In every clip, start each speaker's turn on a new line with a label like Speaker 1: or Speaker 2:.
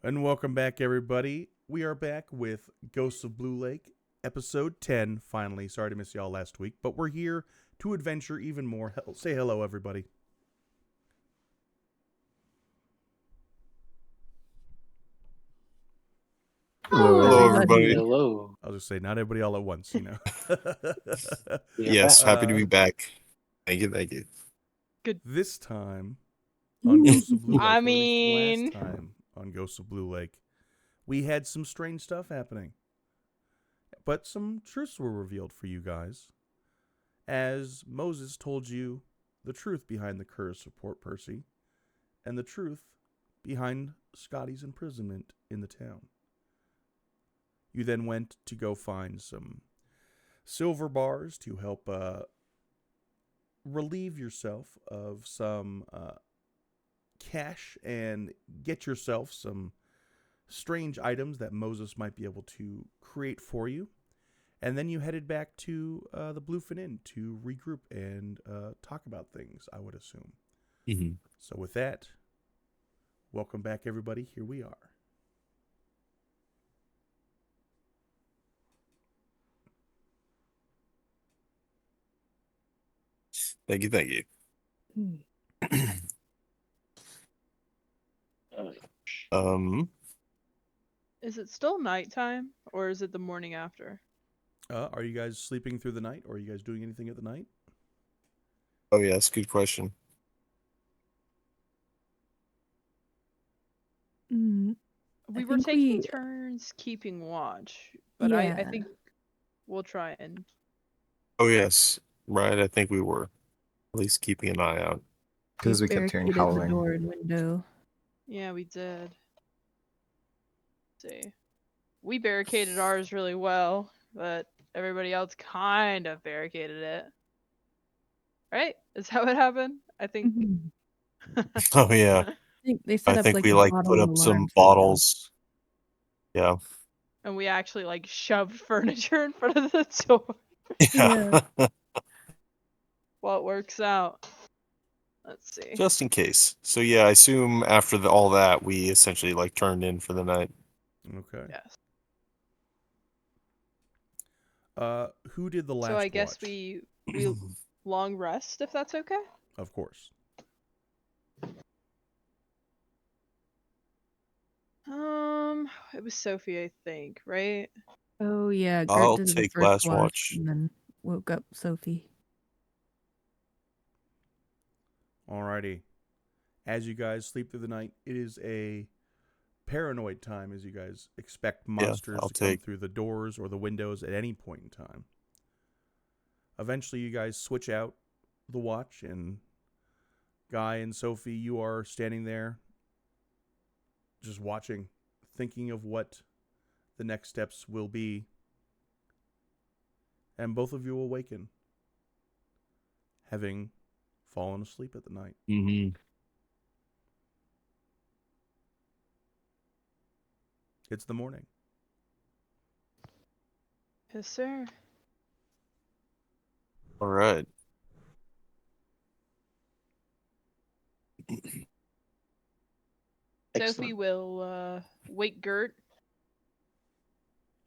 Speaker 1: And welcome back, everybody. We are back with Ghosts of Blue Lake, episode 10, finally. Sorry to miss y'all last week, but we're here to adventure even more. Say hello, everybody.
Speaker 2: Hello,
Speaker 3: Hello,
Speaker 2: everybody.
Speaker 3: everybody.
Speaker 4: Hello.
Speaker 1: I'll just say, not everybody all at once, you know.
Speaker 4: We are
Speaker 3: Yes,
Speaker 4: back.
Speaker 3: happy to be back. Thank you.
Speaker 1: This time on Ghosts of Blue Lake,
Speaker 2: I
Speaker 1: or at least
Speaker 2: mean,
Speaker 1: last time on Ghosts of Blue Lake, we had some strange stuff happening. But some truths were revealed for you guys. As Moses told you the truth behind the curse of Port Percy, and the truth behind Scotty's imprisonment in the town. You then went to go find some silver bars to help relieve yourself of some cash and get yourself some strange items that Moses might be able to create for you. And then you headed back to the Bluefin Inn to regroup and talk about things, I would assume.
Speaker 3: Mm-hmm.
Speaker 1: So with that, welcome back, everybody. Here we are.
Speaker 3: Thank you. um,
Speaker 2: is it still nighttime or is it the morning after?
Speaker 1: Are you guys sleeping through the night, or are you guys doing anything at the night?
Speaker 3: oh yeah, that's a good question.
Speaker 2: We
Speaker 5: I
Speaker 2: were
Speaker 5: think
Speaker 2: taking turns keeping watch, but I
Speaker 5: Yeah.
Speaker 2: think we'll try and.
Speaker 3: Oh yes, right. I think we were at least keeping an eye out.
Speaker 4: Because we kept hearing
Speaker 5: barricaded the
Speaker 4: howling.
Speaker 5: door and window.
Speaker 2: Yeah, we did. Let's see. We barricaded ours really well, but everybody else kind of barricaded it. Right? Is that what happened? I think.
Speaker 5: Mhm.
Speaker 3: Oh yeah,
Speaker 5: I think they set
Speaker 3: I
Speaker 5: up
Speaker 3: think
Speaker 5: like
Speaker 3: we
Speaker 5: a
Speaker 3: like
Speaker 5: bottle
Speaker 3: put up some
Speaker 5: alarm system.
Speaker 3: bottles. Yeah.
Speaker 2: And we actually like shoved furniture in front of the door.
Speaker 3: Yeah.
Speaker 2: Well, it works out. Let's see.
Speaker 3: Just in case. So yeah, I assume after all that, we essentially like turned in for the night.
Speaker 1: Okay.
Speaker 2: Yes.
Speaker 1: Who did the last
Speaker 2: So I guess
Speaker 1: watch?
Speaker 2: we long rest if that's okay.
Speaker 1: Of course.
Speaker 2: It was Sophie, I think, right?
Speaker 5: Oh yeah, Gert
Speaker 3: I'll
Speaker 5: did the
Speaker 3: take
Speaker 5: first
Speaker 3: last
Speaker 5: watch
Speaker 3: watch.
Speaker 5: and then woke up Sophie.
Speaker 1: Alrighty. As you guys sleep through the night, it is a paranoid time as you guys expect monsters
Speaker 3: I'll
Speaker 1: to come
Speaker 3: take.
Speaker 1: through the doors or the windows at any point in time. Eventually, you guys switch out the watch, and Guy and Sophie, you are standing there just watching, thinking of what the next steps will be. And both of you awaken, having fallen asleep at the night.
Speaker 3: Mm-hmm.
Speaker 1: It's the morning.
Speaker 2: Yes, sir.
Speaker 3: All right.
Speaker 2: Sophie will wake Gert.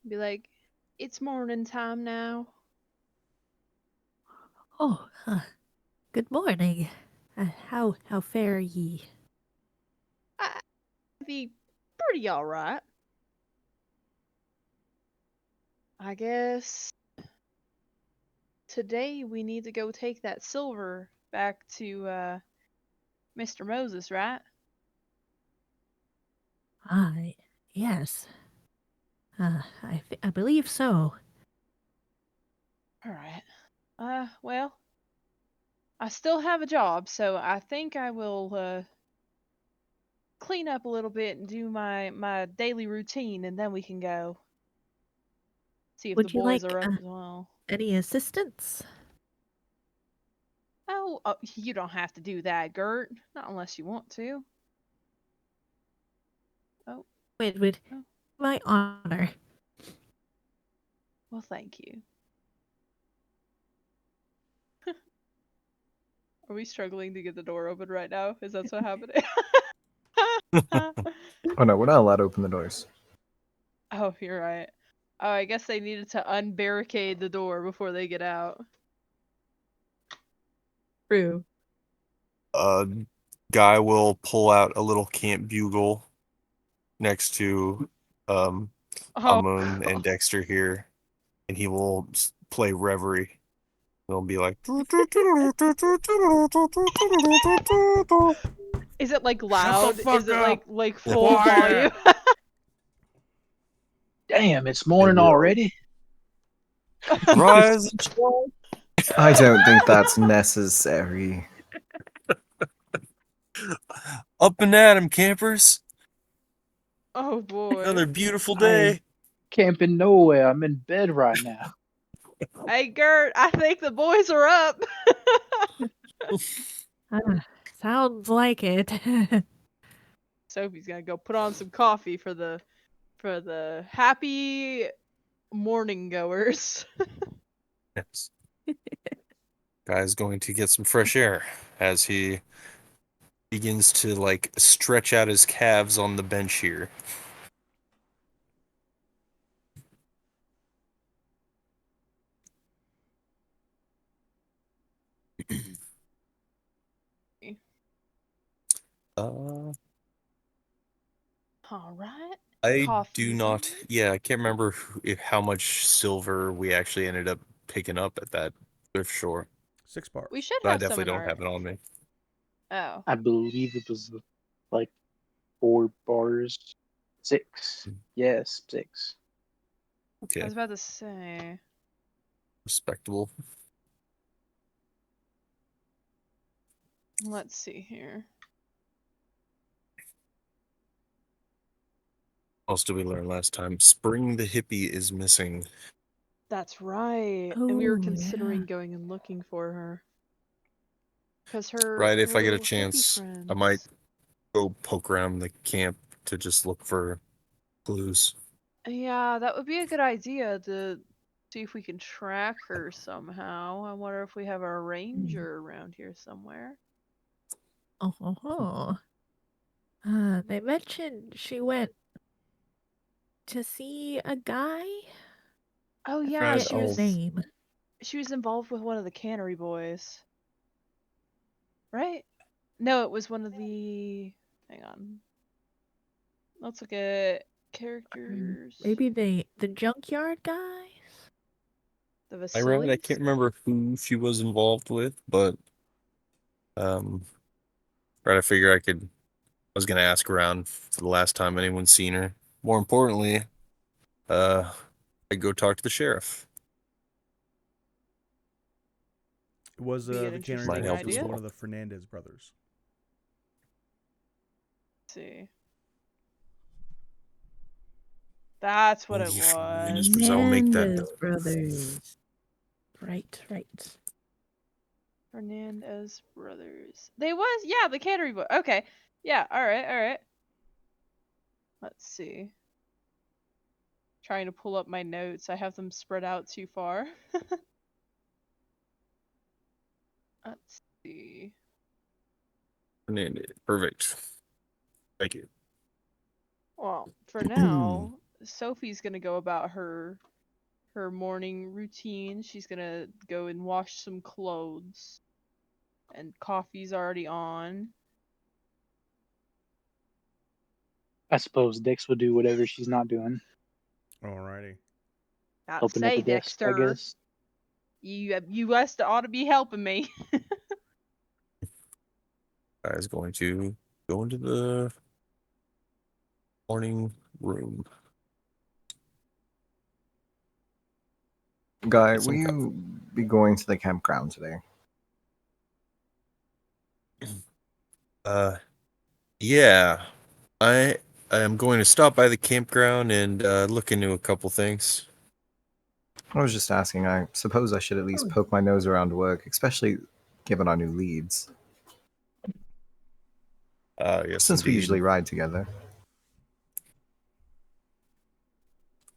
Speaker 2: Be like, "It's morning time now."
Speaker 5: Oh, good morning. How fare ye?
Speaker 2: I be pretty all right. I guess today we need to go take that silver back to Mr. Moses, right?
Speaker 5: Yes. I believe so.
Speaker 2: All right. Well, I still have a job, so I think I will clean up a little bit and do my daily routine, and then we can go see if the
Speaker 5: Would you
Speaker 2: boys
Speaker 5: like
Speaker 2: are up as well.
Speaker 5: any assistance?
Speaker 2: Oh, you don't have to do that, Gert. Not unless you want to. Oh,
Speaker 5: With
Speaker 2: oh.
Speaker 5: my honor.
Speaker 2: Well, thank you. Are we struggling to get the door open right now? Is that what's happening?
Speaker 4: Oh no, we're not allowed to open the doors.
Speaker 2: Oh, you're right. Oh, I guess they needed to unbarricade the door before they get out.
Speaker 5: True.
Speaker 3: Guy will pull out a little camp bugle next to
Speaker 2: Oh,
Speaker 3: Amun and Dexter here, and he will play Reverie. It'll be like.
Speaker 2: is it like loud?
Speaker 1: fuck
Speaker 2: Is it
Speaker 1: up.
Speaker 2: like full
Speaker 1: Quiet.
Speaker 2: volume?
Speaker 6: Damn, it's morning
Speaker 3: will.
Speaker 6: already.
Speaker 3: Rise and shine.
Speaker 4: I don't think that's necessary.
Speaker 3: Up and at 'em, campers.
Speaker 2: Oh boy.
Speaker 3: Another beautiful
Speaker 6: I-
Speaker 3: day.
Speaker 6: Camping nowhere. I'm in bed right now.
Speaker 2: Hey Gert, I think the boys are up.
Speaker 5: Sounds like it.
Speaker 2: Sophie's gonna go put on some coffee for the happy morning goers.
Speaker 3: Yes. Guy's going to get some fresh air as he begins to like stretch out his calves on the bench here. Uh,
Speaker 2: All right.
Speaker 3: I
Speaker 2: Coffee.
Speaker 3: do not. Yeah, I can't remember how much silver we actually ended up picking up at that thrift store.
Speaker 1: 6 bars.
Speaker 2: We should
Speaker 3: But I
Speaker 2: have some
Speaker 3: definitely
Speaker 2: in
Speaker 3: don't
Speaker 2: our.
Speaker 3: have it on me.
Speaker 2: Oh.
Speaker 6: I believe it was like 4 bars. 6. Yes, 6.
Speaker 2: I
Speaker 3: Okay,
Speaker 2: was about to say.
Speaker 3: respectable.
Speaker 2: Let's see here.
Speaker 3: What else did we learn last time? Spring the hippie is missing.
Speaker 2: That's right. And we were
Speaker 5: Oh,
Speaker 2: considering
Speaker 5: yeah.
Speaker 2: going and looking for her. Because her
Speaker 3: Right, if I get a
Speaker 2: little hippie
Speaker 3: chance,
Speaker 2: friends.
Speaker 3: I might go poke around the camp to just look for clues.
Speaker 2: Yeah, that would be a good idea to see if we can track her somehow. I wonder if we have a ranger around here somewhere.
Speaker 5: Oh. They mentioned she went to see a guy.
Speaker 2: Oh
Speaker 5: I
Speaker 2: yeah,
Speaker 5: forget his name.
Speaker 2: she was involved with one of the cannery boys. Right? No, it was one of the hang on. Let's look at characters.
Speaker 5: Maybe the junkyard guys.
Speaker 2: The
Speaker 3: I
Speaker 2: Vasilis?
Speaker 3: read. I can't remember who she was involved with, but right. I figure I was gonna ask around for the last time anyone's seen her. More importantly, I go talk to the sheriff.
Speaker 1: It was
Speaker 2: Be an
Speaker 1: the cannery
Speaker 2: interesting
Speaker 1: boys.
Speaker 3: help
Speaker 1: It was
Speaker 2: idea.
Speaker 1: one of the Fernandez brothers.
Speaker 2: Let's see. That's what
Speaker 3: Oh,
Speaker 2: it
Speaker 3: you
Speaker 2: was.
Speaker 3: Fernandez brothers, I'll make that.
Speaker 5: Menendez brothers. Right.
Speaker 2: Fernandez brothers. They was, yeah, the cannery boy. Okay. Yeah, alright. Let's see. Trying to pull up my notes. I have them spread out too far. Let's see.
Speaker 3: Fernandez. Perfect. Thank you.
Speaker 2: Well, for now, Sophie's gonna go about her morning routine. She's gonna go and wash some clothes. And coffee's already on.
Speaker 6: I suppose Dex would do whatever she's not doing.
Speaker 1: Alrighty.
Speaker 2: Not
Speaker 6: Helping
Speaker 2: say,
Speaker 6: at the desk, I
Speaker 2: Dexter.
Speaker 6: guess.
Speaker 2: You guys ought to be helping me.
Speaker 3: Guy's going to go into the morning room.
Speaker 4: Guy,
Speaker 3: Get
Speaker 4: will
Speaker 3: some
Speaker 4: you be going to the campground today?
Speaker 3: Yeah. I am going to stop by the campground and look into a couple things.
Speaker 4: I was just asking. I suppose I should at least poke my nose around work, especially given our new leads.
Speaker 3: Yes,
Speaker 4: Since we
Speaker 3: indeed.
Speaker 4: usually ride together.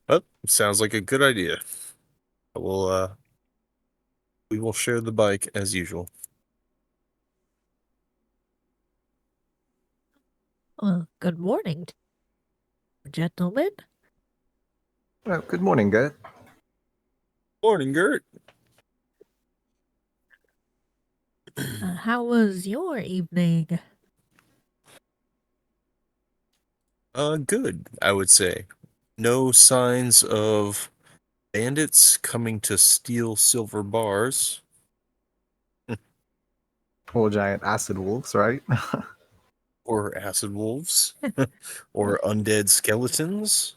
Speaker 3: Oh, sounds like a good idea. We will share the bike as usual.
Speaker 5: Well, good morning gentlemen.
Speaker 4: Good morning, Gert.
Speaker 3: Morning, Gert.
Speaker 5: How was your evening?
Speaker 3: Good, I would say. No signs of bandits coming to steal silver bars.
Speaker 4: Or giant acid wolves, right?
Speaker 3: Or acid wolves. Or undead skeletons.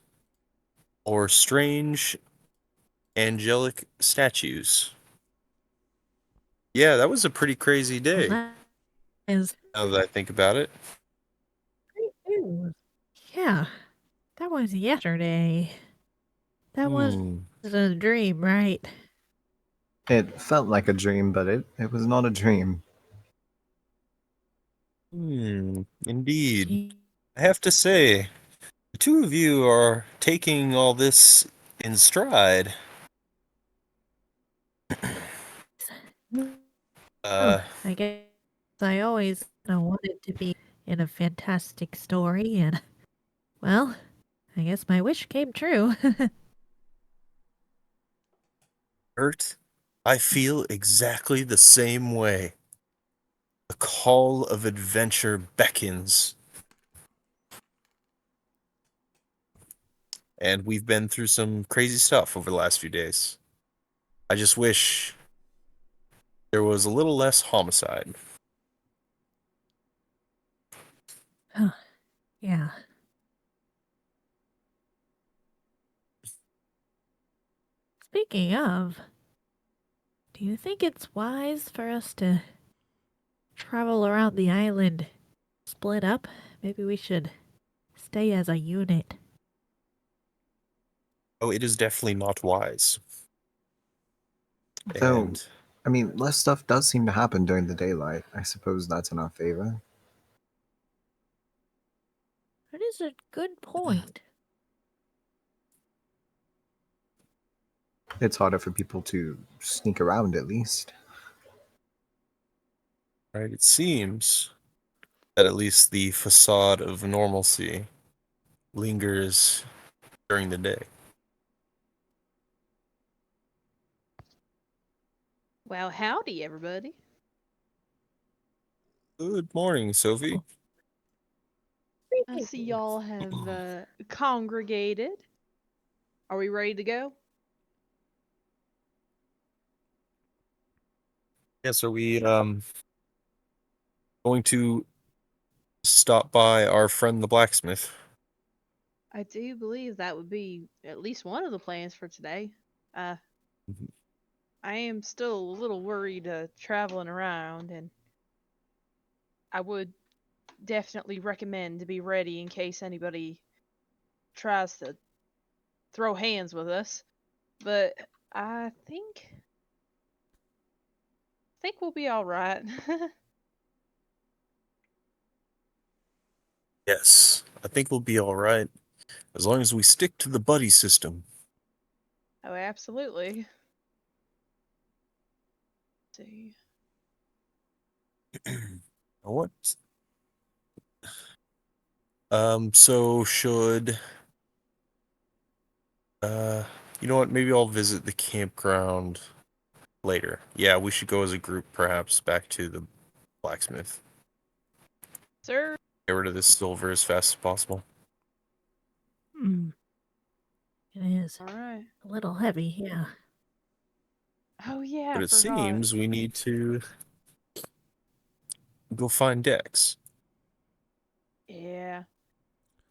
Speaker 3: Or strange angelic statues. Yeah, that was a pretty crazy
Speaker 5: Well,
Speaker 3: day,
Speaker 5: that is
Speaker 3: now that I think about it.
Speaker 5: great news. Yeah, that was yesterday. That was
Speaker 3: Hmm.
Speaker 5: a dream, right?
Speaker 4: It felt like a dream, but it was not a dream.
Speaker 3: Indeed.
Speaker 5: Jeez.
Speaker 3: I have to say, the two of you are taking all this in stride.
Speaker 5: Oh, I guess I always wanted to be in a fantastic story, and well, I guess my wish came true.
Speaker 3: Bert, I feel exactly the same way. The call of adventure beckons. And we've been through some crazy stuff over the last few days. I just wish there was a little less homicide.
Speaker 5: Yeah. Speaking of, do you think it's wise for us to travel around the island split up? Maybe we should stay as a unit.
Speaker 3: Oh, it is definitely not wise.
Speaker 4: Though,
Speaker 3: And
Speaker 4: I mean, less stuff does seem to happen during the daylight. I suppose that's in our favor.
Speaker 5: That is a good point.
Speaker 4: It's harder for people to sneak around, at least.
Speaker 3: right, it seems that at least the facade of normalcy lingers during the day.
Speaker 2: Well, howdy, everybody.
Speaker 3: Good morning, Sophie.
Speaker 2: I see y'all have congregated. Are we ready to go?
Speaker 3: Yes, are we going to stop by our friend the blacksmith?
Speaker 2: I do believe that would be at least one of the plans for today. Uh,
Speaker 3: Mhm.
Speaker 2: I am still a little worried traveling around, and I would definitely recommend to be ready in case anybody tries to throw hands with us. But I think we'll be all right.
Speaker 3: Yes, I think we'll be all right as long as we stick to the buddy system.
Speaker 2: Oh, absolutely. Let's see.
Speaker 3: What? So should you know what? Maybe I'll visit the campground later. Yeah, we should go as a group, perhaps, back to the blacksmith.
Speaker 2: Sir.
Speaker 3: Get rid of this silver as fast as possible.
Speaker 5: Hmm. It is
Speaker 2: All right.
Speaker 5: a little heavy, yeah.
Speaker 2: Oh yeah,
Speaker 3: But
Speaker 2: I
Speaker 3: it
Speaker 2: forgot.
Speaker 3: seems we need to go find Dex.
Speaker 2: Yeah.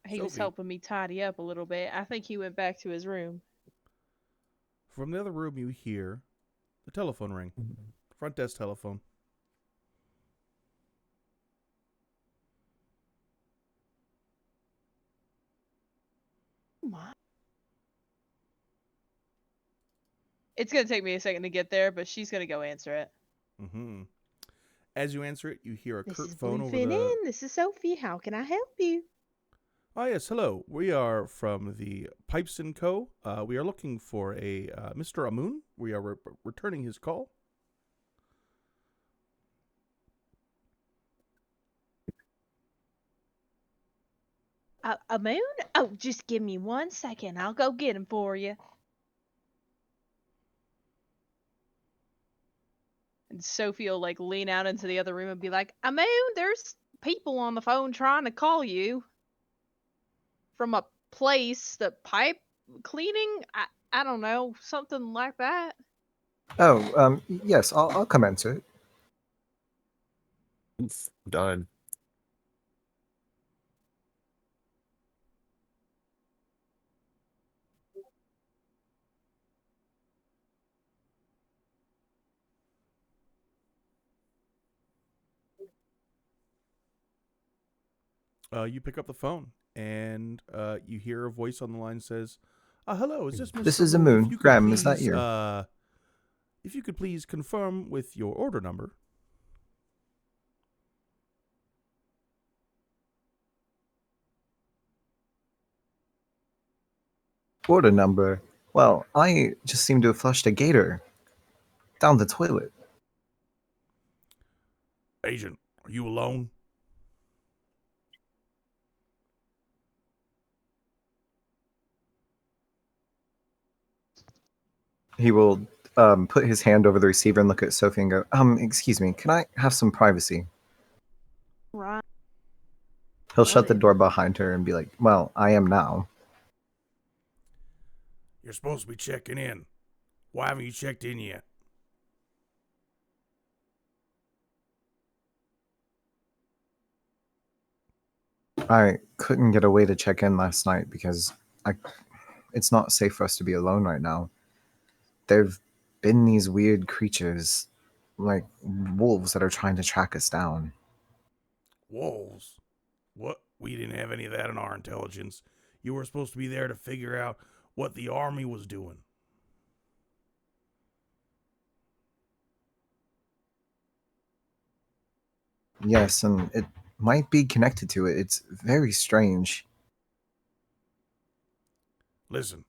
Speaker 2: He was
Speaker 1: Sophie,
Speaker 2: helping me tidy up a little bit. I think he went back to his room.
Speaker 1: from the other room you hear the telephone ring. Front desk telephone.
Speaker 2: Oh my. It's gonna take me a second to get there, but she's gonna go answer it.
Speaker 1: Mm-hmm. As you answer it, you hear a
Speaker 2: This
Speaker 1: curt
Speaker 2: is
Speaker 1: phone over
Speaker 2: Bluefin
Speaker 1: the...
Speaker 2: Inn. This is Sophie. How can I help you?
Speaker 1: Oh, yes, hello. We are from the Pipes & Co. We are looking for a Mr. Amun. We are returning his call.
Speaker 2: A moon? Oh, just give me 1 second. I'll go get him for you. And Sophie will like lean out into the other room and be like, a moon, there's people on the phone trying to call you from a place, the pipe cleaning. I don't know, something like that.
Speaker 4: Oh, yes, I'll come answer it.
Speaker 3: Done.
Speaker 1: You pick up the phone, and you hear a voice on the line says, hello, is this Mr.
Speaker 4: This is a
Speaker 1: Moon?
Speaker 4: moon. Graham, is that you?
Speaker 1: If you could please confirm with your order number.
Speaker 4: Order number? Well, I just seem to have flushed a gator down the toilet.
Speaker 1: Agent, are you alone?
Speaker 4: He will put his hand over the receiver and look at Sophie and go, excuse me, can I have some privacy?
Speaker 2: Right.
Speaker 4: He'll shut the
Speaker 2: Whatever.
Speaker 4: door behind her and be like, well, I am now.
Speaker 1: You're supposed to be checking in. Why haven't you checked in yet?
Speaker 4: I couldn't get away to check in last night because it's not safe for us to be alone right now. There've been these weird creatures, like wolves, that are trying to track us down.
Speaker 1: Wolves? What? We didn't have any of that in our intelligence. You were supposed to be there to figure out what the army was doing.
Speaker 4: Yes, and it might be connected to it. It's very strange.
Speaker 1: Listen,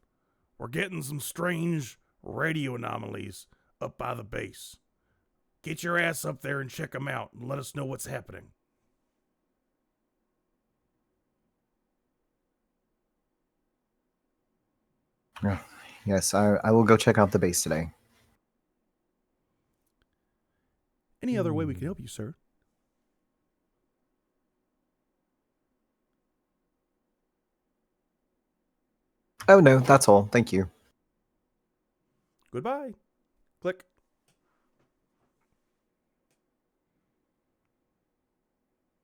Speaker 1: we're getting some strange radio anomalies up by the base. Get your ass up there and check them out and let us know what's happening.
Speaker 4: Yes, I will go check out the base today.
Speaker 1: Any other way we can help you, sir?
Speaker 4: Oh no, that's all. Thank you.
Speaker 1: Goodbye. Click.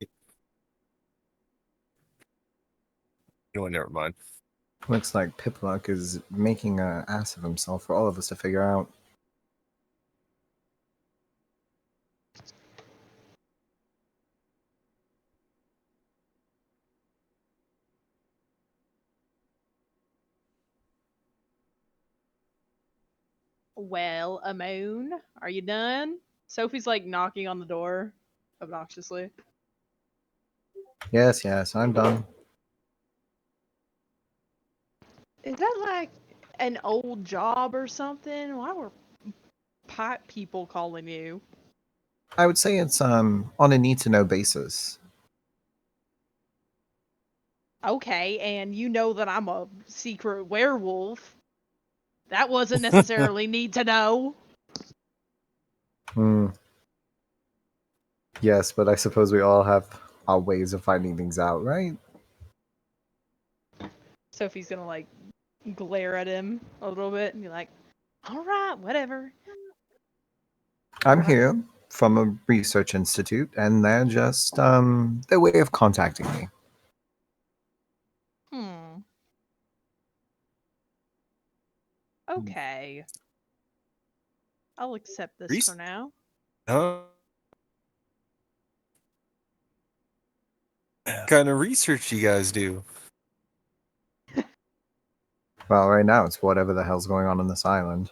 Speaker 3: You know what? Never mind.
Speaker 4: Looks like Pipluck is making an ass of himself for all of us to figure out.
Speaker 2: Well, a moon, are you done? Sophie's like knocking on the door obnoxiously.
Speaker 4: Yes, I'm done.
Speaker 2: Is that like an old job or something? Why were pipe people calling you?
Speaker 4: I would say it's on a need to know basis.
Speaker 2: Okay, and you know that I'm a secret werewolf. That wasn't necessarily need to know.
Speaker 4: Yes, but I suppose we all have our ways of finding things out, right?
Speaker 2: Sophie's gonna like glare at him a little bit and be like, all right, whatever.
Speaker 4: I'm here from a research institute, and they're just their way of contacting me.
Speaker 2: Okay. I'll accept this
Speaker 3: Reese?
Speaker 2: for now.
Speaker 3: What kind of research you guys do?
Speaker 4: Well, right now it's whatever the hell's going on this island.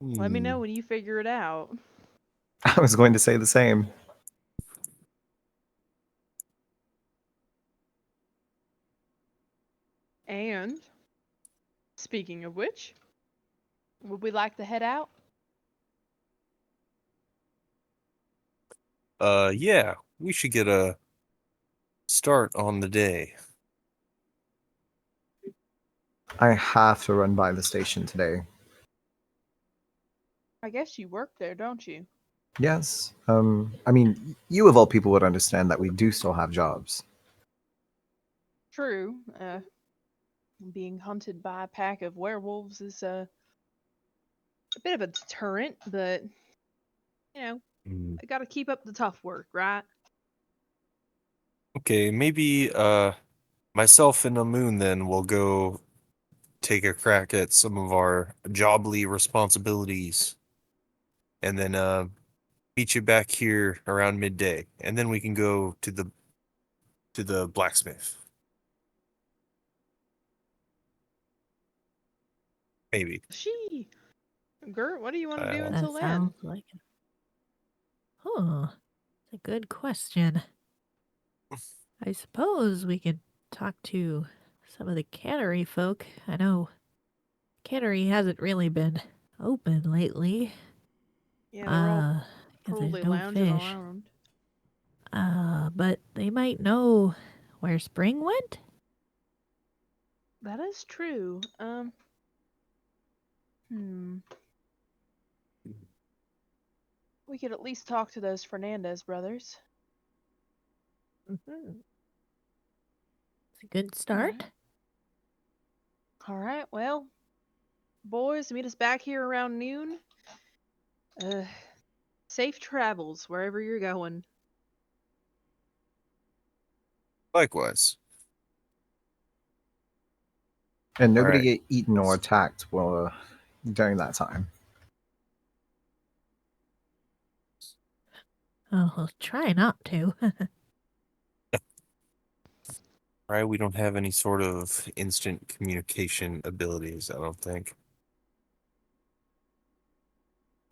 Speaker 2: Let me know when you figure it out.
Speaker 4: I was going to say the same.
Speaker 2: And speaking of which, would we like to head out?
Speaker 3: Yeah, we should get start on the day?
Speaker 4: I have to run by the station today.
Speaker 2: I guess you work there, don't you?
Speaker 4: Yes. I mean, you of all people would understand that we do still have jobs.
Speaker 2: True. Being hunted by a pack of werewolves is a bit of a deterrent, but you know,
Speaker 3: Mm,
Speaker 2: I gotta keep up the tough work, right?
Speaker 3: Okay, maybe myself and Amun then will go take a crack at some of our jobly responsibilities, and then meet you back here around midday, and then we can go to the blacksmith. Maybe.
Speaker 2: She. Gert, what do you want to do
Speaker 3: Uh,
Speaker 2: until
Speaker 5: That
Speaker 2: then?
Speaker 5: sounds like it. Huh. It's a good question. I suppose we could talk to some of the cannery folk. I know cannery hasn't really been open lately.
Speaker 2: Yeah, they're all
Speaker 5: Because there's
Speaker 2: probably
Speaker 5: no
Speaker 2: lounging
Speaker 5: fish.
Speaker 2: around.
Speaker 5: But they might know where Spring went?
Speaker 2: That is true. Hmm. We could at least talk to those Fernandez brothers.
Speaker 5: Mm-hmm. It's a good
Speaker 2: All
Speaker 5: start.
Speaker 2: right. All right. Well, boys, meet us back here around noon. Uh, safe travels wherever you're going.
Speaker 3: Likewise.
Speaker 4: And
Speaker 3: All
Speaker 4: nobody
Speaker 3: right.
Speaker 4: get eaten or attacked during that time.
Speaker 5: Oh, we'll try not to.
Speaker 3: Right, we don't have any sort of instant communication abilities, I don't think,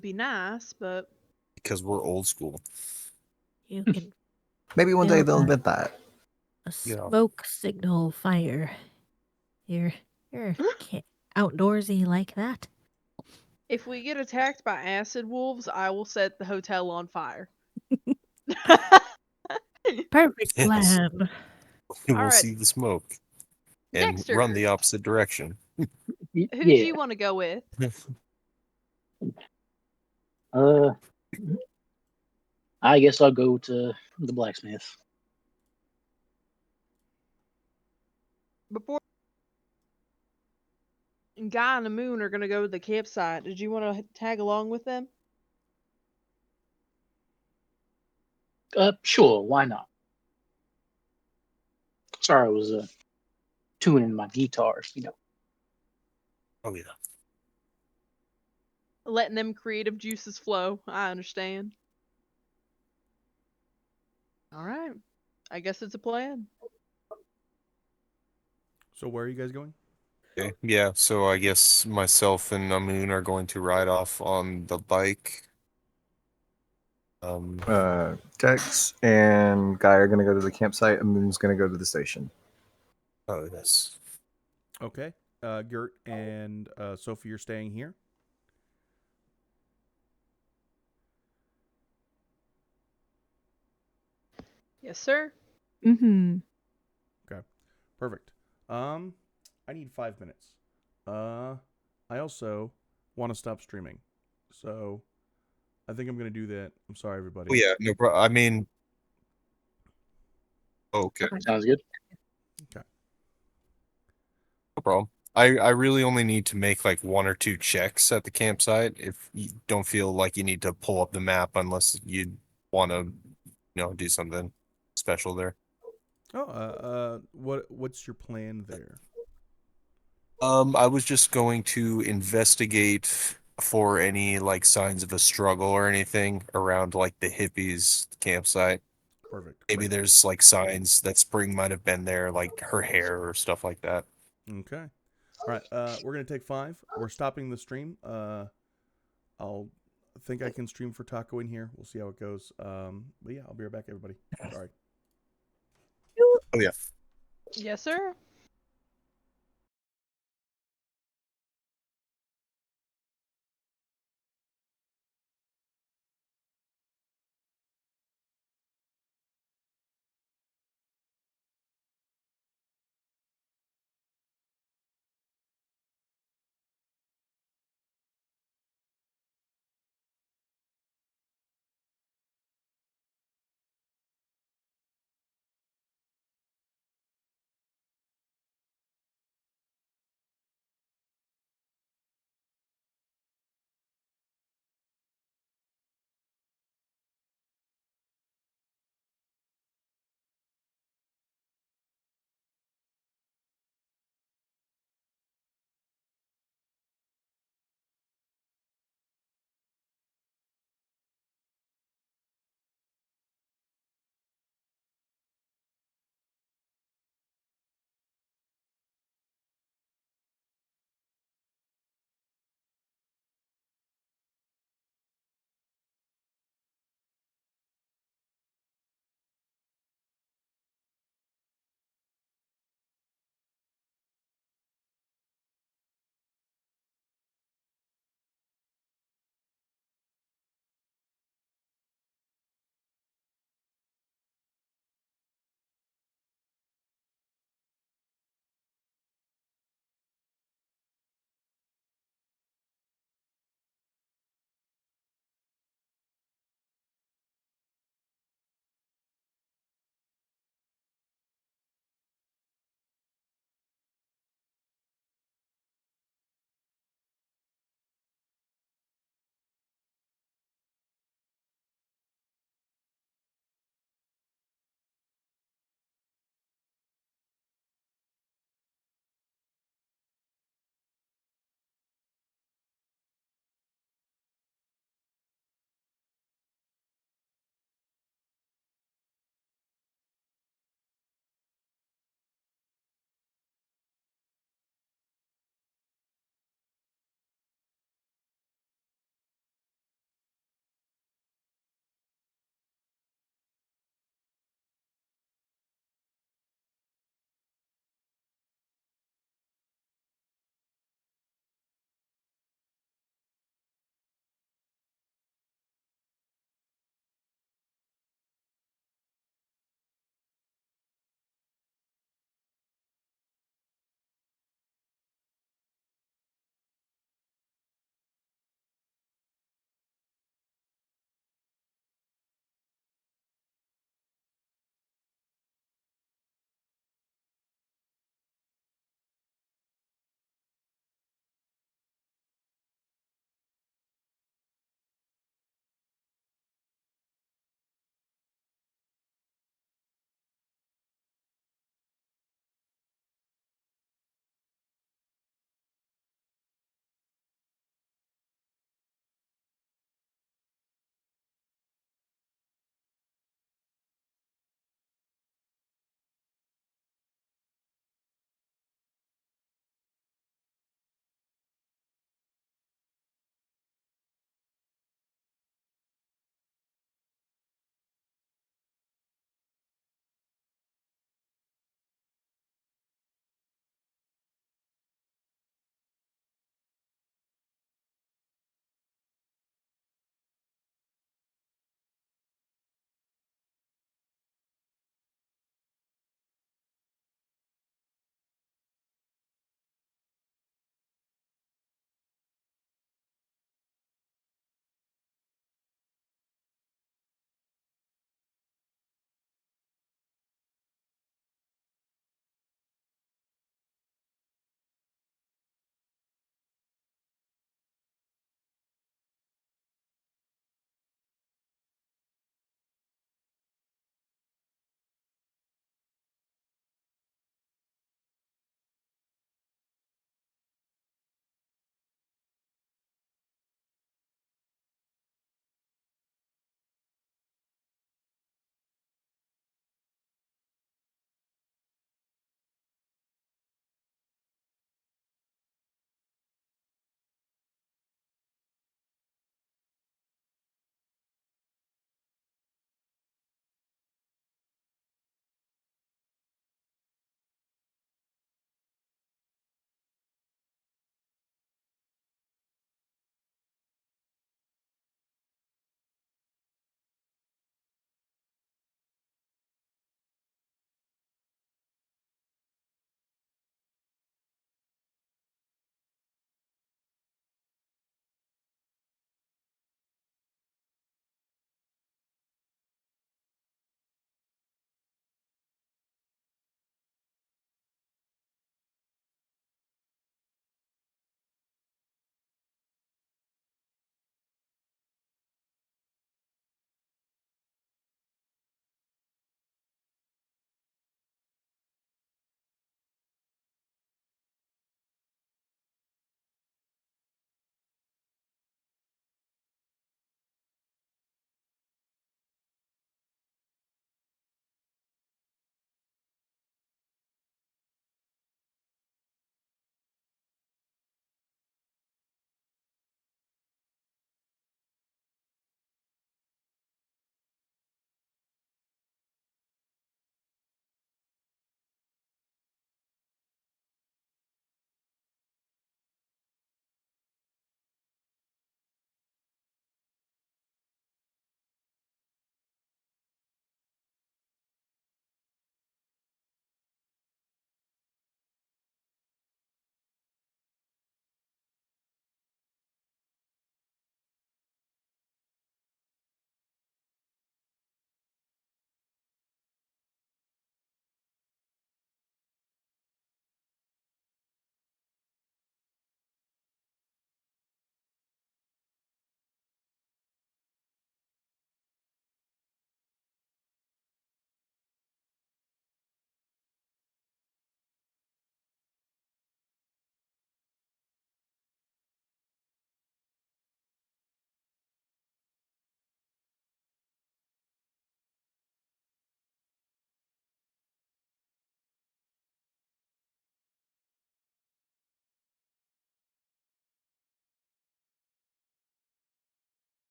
Speaker 2: Be nice, but
Speaker 3: because we're old school.
Speaker 5: You can
Speaker 4: Maybe one day
Speaker 5: build
Speaker 4: they'll invent that.
Speaker 5: a
Speaker 3: Yeah.
Speaker 5: smoke signal fire. You're outdoorsy like that.
Speaker 2: if we get attacked by acid wolves, I will set the hotel on fire.
Speaker 5: Perfect
Speaker 3: Yes.
Speaker 5: plan.
Speaker 3: We'll
Speaker 2: All right,
Speaker 3: see the smoke and run
Speaker 2: Dexter,
Speaker 3: the opposite direction.
Speaker 2: who do
Speaker 6: Yeah.
Speaker 2: you want to go with?
Speaker 6: Uh, I guess I'll go to the blacksmith.
Speaker 2: Before Guy and the Moon are gonna go to the campsite, did you want to tag along with them?
Speaker 6: Sure, why not? Sorry, I was tuning my guitars.
Speaker 3: Oh, yeah.
Speaker 2: Letting them creative juices flow. I understand. All right. I guess it's a plan.
Speaker 1: So where are you guys going?
Speaker 3: Okay. Yeah, so I guess myself and Amun are going to ride off on the bike.
Speaker 4: Dex and Guy are going to go to the campsite, and Moon's going to go to the station.
Speaker 3: Oh, yes.
Speaker 1: Okay. Gert and Sophie, you're staying here.
Speaker 2: Yes, sir.
Speaker 5: Mm-hmm.
Speaker 1: Perfect. I need 5 minutes. I also want to stop streaming, so I think I'm gonna do that. I'm sorry, everybody.
Speaker 3: Oh, yeah, no problem. I mean, okay,
Speaker 6: Sounds good.
Speaker 3: no problem. I really only need to make like one or two checks at the campsite if you don't feel like you need to pull up the map unless you want to, do something special there.
Speaker 1: Oh, what's your plan there?
Speaker 3: I was just going to investigate for any like signs of a struggle or anything around like the hippies campsite.
Speaker 1: Perfect.
Speaker 3: Maybe
Speaker 1: Great.
Speaker 3: there's like signs that Spring might have been there, like her hair or stuff like that.
Speaker 1: Okay. All right. We're gonna take 5. We're stopping the stream. I'll think I can stream for Taco in here. We'll see how it goes. But yeah, I'll be right back, everybody. Sorry.
Speaker 3: Oh yeah.
Speaker 2: Yes, sir.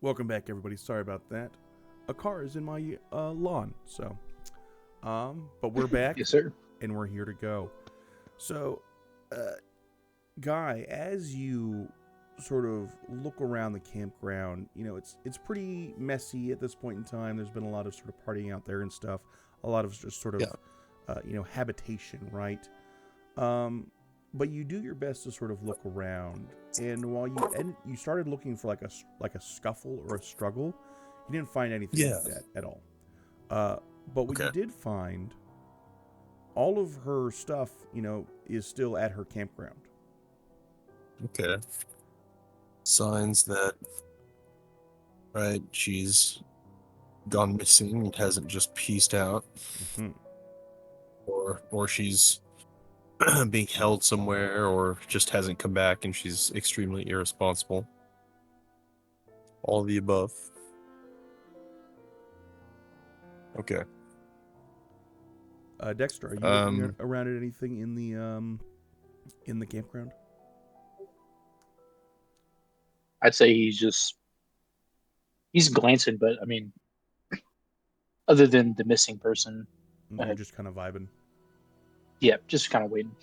Speaker 1: Welcome back, everybody. Sorry about that. A car is in my lawn, so but we're back
Speaker 6: Yes, sir.
Speaker 1: and we're here to go. So, Guy, as you sort of look around the campground, you know, it's pretty messy at this point in time. There's been a lot of sort of partying out there and stuff. A lot of just sort of, habitation, right? But you do your best to sort of look around. And while you started looking for like a scuffle or a struggle, you didn't find anything like that at all. But what you did find, all of her stuff, you know, is still at her campground.
Speaker 3: Okay. Signs that, right, she's gone missing and hasn't just pieced out,
Speaker 1: Mm-hmm.
Speaker 3: or she's being held somewhere, or just hasn't come back and she's extremely irresponsible. All of the above. Okay.
Speaker 1: Dexter, are you looking around at anything in the campground?
Speaker 6: I'd say he's glancing, but I mean, other than the missing person,
Speaker 1: You're just kind of vibing.
Speaker 6: yeah, just kind of waiting.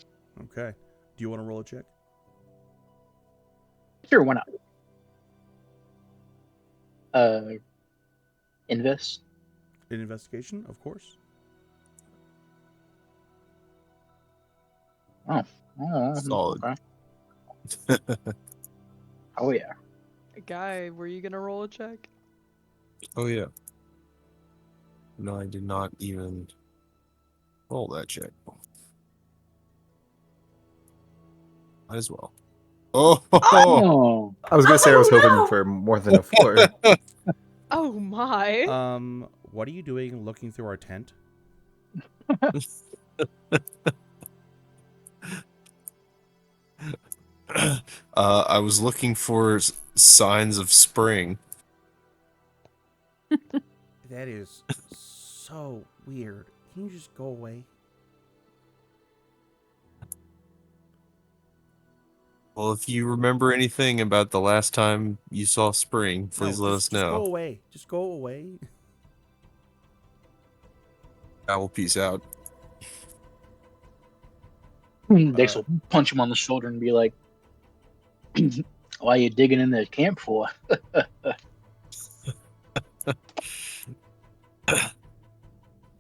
Speaker 1: Okay. Do you want to roll a check?
Speaker 6: Sure, why not? Invest.
Speaker 1: An investigation, of course.
Speaker 3: Solid.
Speaker 6: Okay. Oh yeah.
Speaker 2: Guy, were you gonna roll a check?
Speaker 3: Oh yeah. No, I did not even roll that check. Might as well. Oh!
Speaker 6: Oh.
Speaker 4: I was gonna say I was hoping for more than a 4.
Speaker 2: Oh my.
Speaker 1: What are you doing looking through our tent?
Speaker 3: I was looking for signs of spring.
Speaker 1: That is so weird. Can you just go away?
Speaker 3: Well, if you remember anything about the last time you saw spring, please let us
Speaker 1: Just go
Speaker 3: know.
Speaker 1: away. Just go away.
Speaker 3: I will peace out.
Speaker 6: Dex will punch him on the shoulder and be like, "Why are you digging in the camp for?"
Speaker 3: The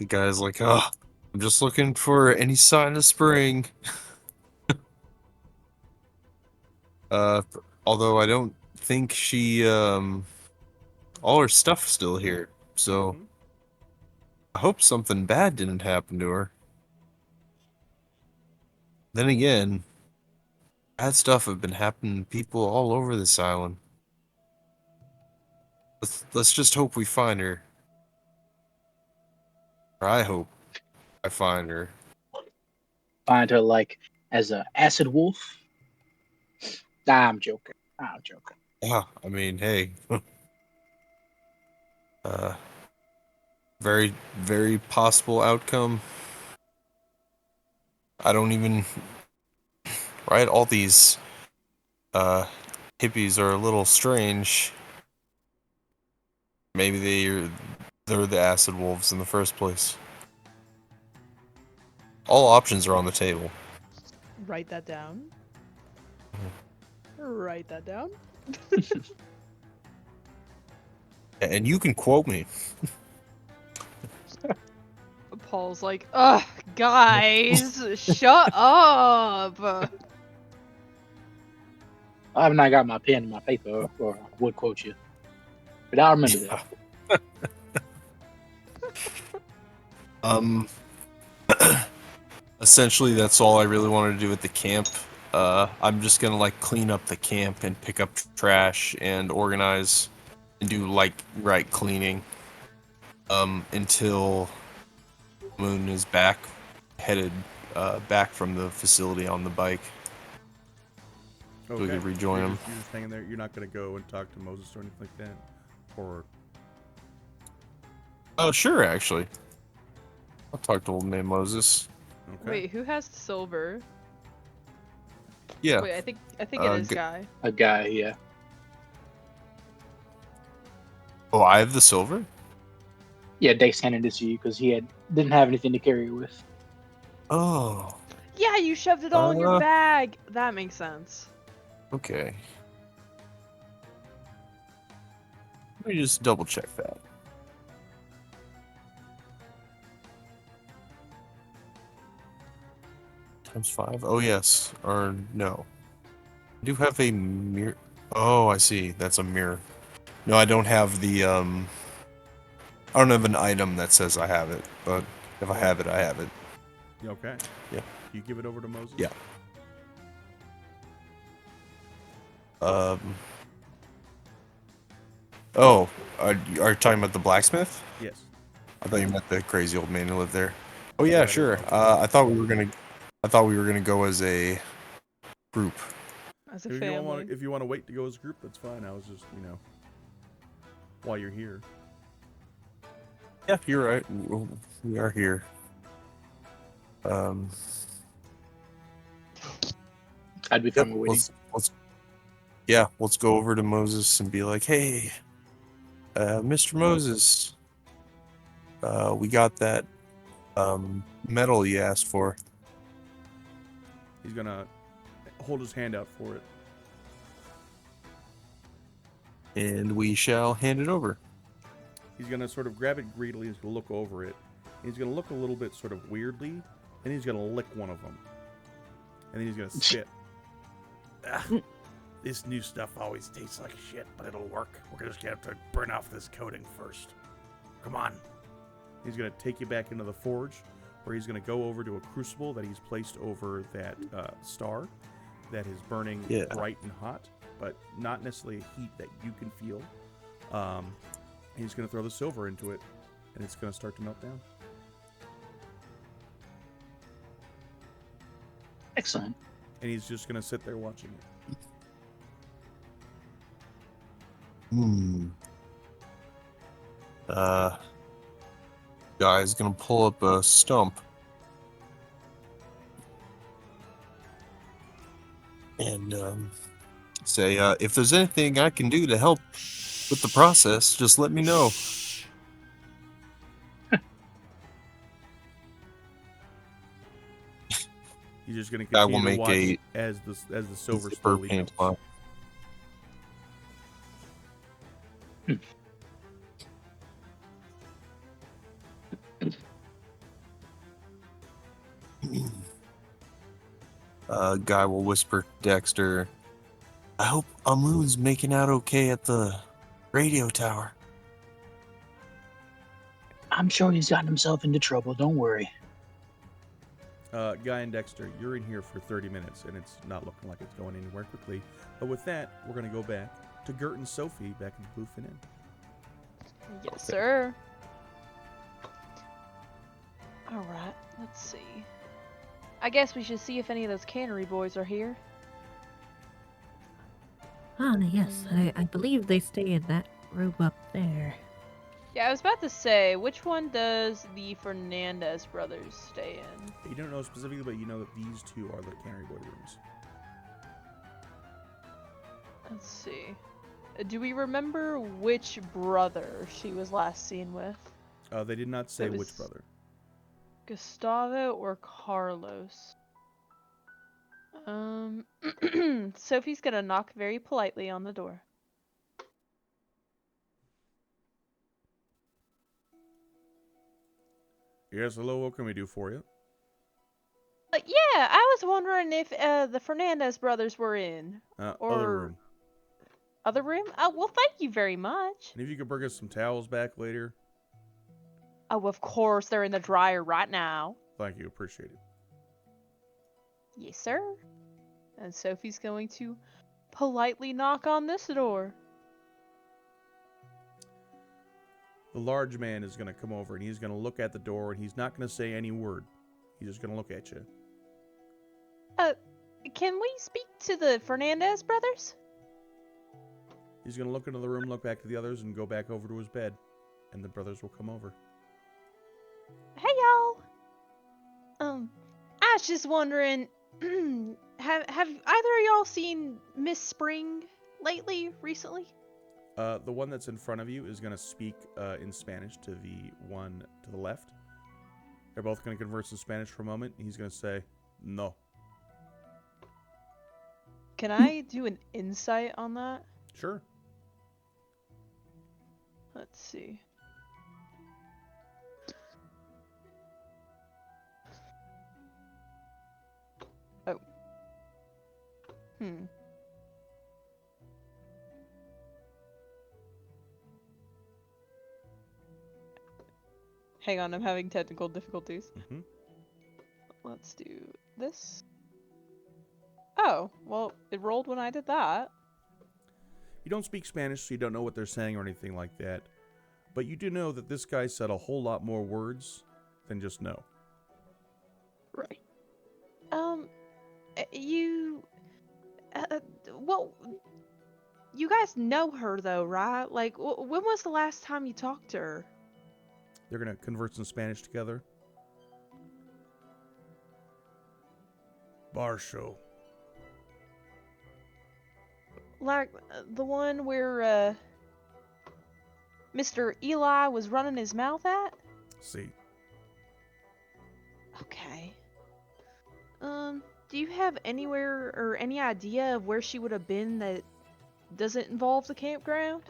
Speaker 3: guy's like, "Oh, I'm just looking for any sign of spring." Although I don't think she, all her stuff's still here, so I hope something bad didn't happen to her. Then again, bad stuff have been happening to people all over this island. Let's just hope we find her. Or I hope I find her.
Speaker 6: Find her like as a acid wolf. Nah, I'm joking. I'm joking.
Speaker 3: Yeah, I mean, hey. Very, very possible outcome. I don't even... Right, all these hippies are a little strange. Maybe they're the acid wolves in the first place. All options are on the table.
Speaker 2: Write that down. Write that down.
Speaker 3: And you can quote me.
Speaker 2: Paul's like, ugh, guys, shut up.
Speaker 6: I have not got my pen and my paper, or I would quote you. But I remember that.
Speaker 3: Essentially, that's all I really wanted to do at the camp. I'm just gonna like clean up the camp and pick up trash and organize and do like right cleaning. Until Moon is headed back from the facility on the bike. So we could rejoin him.
Speaker 1: You're just hanging there. You're not gonna go and talk to Moses or anything like that, or
Speaker 3: Oh, sure, actually. I'll talk to old man Moses.
Speaker 1: okay.
Speaker 2: Wait, who has silver?
Speaker 3: Yeah.
Speaker 2: Wait, I think it is Guy.
Speaker 6: A guy, yeah.
Speaker 3: Oh, I have the silver?
Speaker 6: Yeah, Dex handed it to you because he didn't have anything to carry it with.
Speaker 3: Oh,
Speaker 2: Yeah, you shoved it all in your
Speaker 3: Uh.
Speaker 2: bag. That makes sense.
Speaker 3: okay. Let me just double check that. Times 5? Oh, yes. Or no. I do have a mirror. Oh, I see. That's a mirror. No, I don't have the, I don't have an item that says I have it, but if I have it, I have it.
Speaker 1: You okay?
Speaker 3: Yeah.
Speaker 1: You give it over to Moses?
Speaker 3: Yeah. Um. Oh, are you talking about the blacksmith?
Speaker 1: Yes.
Speaker 3: I thought you meant the crazy old man who lived there. Oh yeah,
Speaker 1: That is
Speaker 3: sure.
Speaker 1: also-
Speaker 3: I thought we were gonna go as a group.
Speaker 2: As a
Speaker 1: If
Speaker 2: family.
Speaker 1: you want to wait to go as a group, that's fine. I was just, while you're here.
Speaker 3: Yeah, you're right. We are here.
Speaker 6: I'd be
Speaker 3: Yep.
Speaker 6: fine with waiting.
Speaker 3: Let's go over to Moses and be like, hey, Mr. Moses, we got that medal you asked for.
Speaker 1: He's gonna hold his hand out for it.
Speaker 3: And we shall hand it over.
Speaker 1: He's gonna sort of grab it greedily. He's gonna look over it. He's gonna look a little bit sort of weirdly, and he's gonna lick one of them. And then he's gonna spit. This new stuff always tastes like shit, but it'll work. We're just gonna have to burn off this coating first. Come on. He's gonna take you back into the forge, where he's gonna go over to a crucible that he's placed over that star that is burning bright and hot, but not necessarily a heat that you can feel. He's going to throw the silver into it, and it's going to start to melt down.
Speaker 6: Excellent.
Speaker 1: And he's just going to sit there watching it.
Speaker 3: Guy's gonna pull up a stump and say, if there's anything I can do to help with the process, just let me know.
Speaker 1: He's just going to
Speaker 3: I will
Speaker 1: continue to
Speaker 3: make
Speaker 1: watch as the silver
Speaker 3: zipper
Speaker 1: slowly
Speaker 3: paint
Speaker 1: melts.
Speaker 3: Guy will whisper to Dexter, I hope Amun's making out okay at the radio tower.
Speaker 6: I'm sure he's gotten himself into trouble. Don't worry.
Speaker 1: Guy and Dexter, you're in here for 30 minutes, and it's not looking like it's going anywhere quickly. But with that, we're going to go back to Gert and Sophie back in the Bluefin Inn.
Speaker 2: Yes, sir. Alright, let's see. I guess we should see if any of those cannery boys are here.
Speaker 5: Ah, yes, I believe they stay in that room up there.
Speaker 2: Yeah, I was about to say, which one does the Fernandez brothers stay in?
Speaker 1: You don't know specifically, but you know that these two are the Cannery Boy rooms.
Speaker 2: Let's see. Do we remember which brother she was last seen with?
Speaker 1: They did not say
Speaker 2: It was-
Speaker 1: which brother.
Speaker 2: Gustavo or Carlos? Sophie's gonna knock very politely on the door.
Speaker 1: Yes, hello, what can we do for you?
Speaker 2: Yeah, I was wondering if the Fernandez brothers were in.
Speaker 1: Other
Speaker 2: Or-
Speaker 1: room.
Speaker 2: Other room? Oh, well, thank you very much.
Speaker 1: And if you could bring us some towels back later,
Speaker 2: Oh, of course, they're in the dryer right now.
Speaker 1: thank you, appreciate it.
Speaker 2: Yes, sir. And Sophie's going to politely knock on this door.
Speaker 1: The large man is going to come over, and he's going to look at the door, and he's not going to say any word. He's just going to look at you.
Speaker 2: Can we speak to the Fernandez brothers?
Speaker 1: He's going to look into the room, look back to the others, and go back over to his bed. And the brothers will come over.
Speaker 2: Hey, y'all. I was just wondering, have either of y'all seen Miss Spring recently?
Speaker 1: The one that's in front of you is going to speak in Spanish to the one to the left. They're both going to converse in Spanish for a moment. He's going to say, no.
Speaker 2: Can I do an insight on that?
Speaker 1: Sure.
Speaker 2: Let's see. Oh. Hang on, I'm having technical difficulties.
Speaker 1: Mm-hmm.
Speaker 2: Let's do this. Oh, well, it rolled when I did that.
Speaker 1: You don't speak Spanish, so you don't know what they're saying or anything like that. But you do know that this guy said a whole lot more words than just no.
Speaker 6: Right.
Speaker 2: Well, you guys know her though, right? Like, when was the last time you talked to her?
Speaker 1: They're going to converse in Spanish together. Bar show.
Speaker 2: Like, the one where, Mr. Eli was running his mouth at?
Speaker 1: See.
Speaker 2: Okay. Do you have anywhere or any idea of where she would have been that doesn't involve the campground?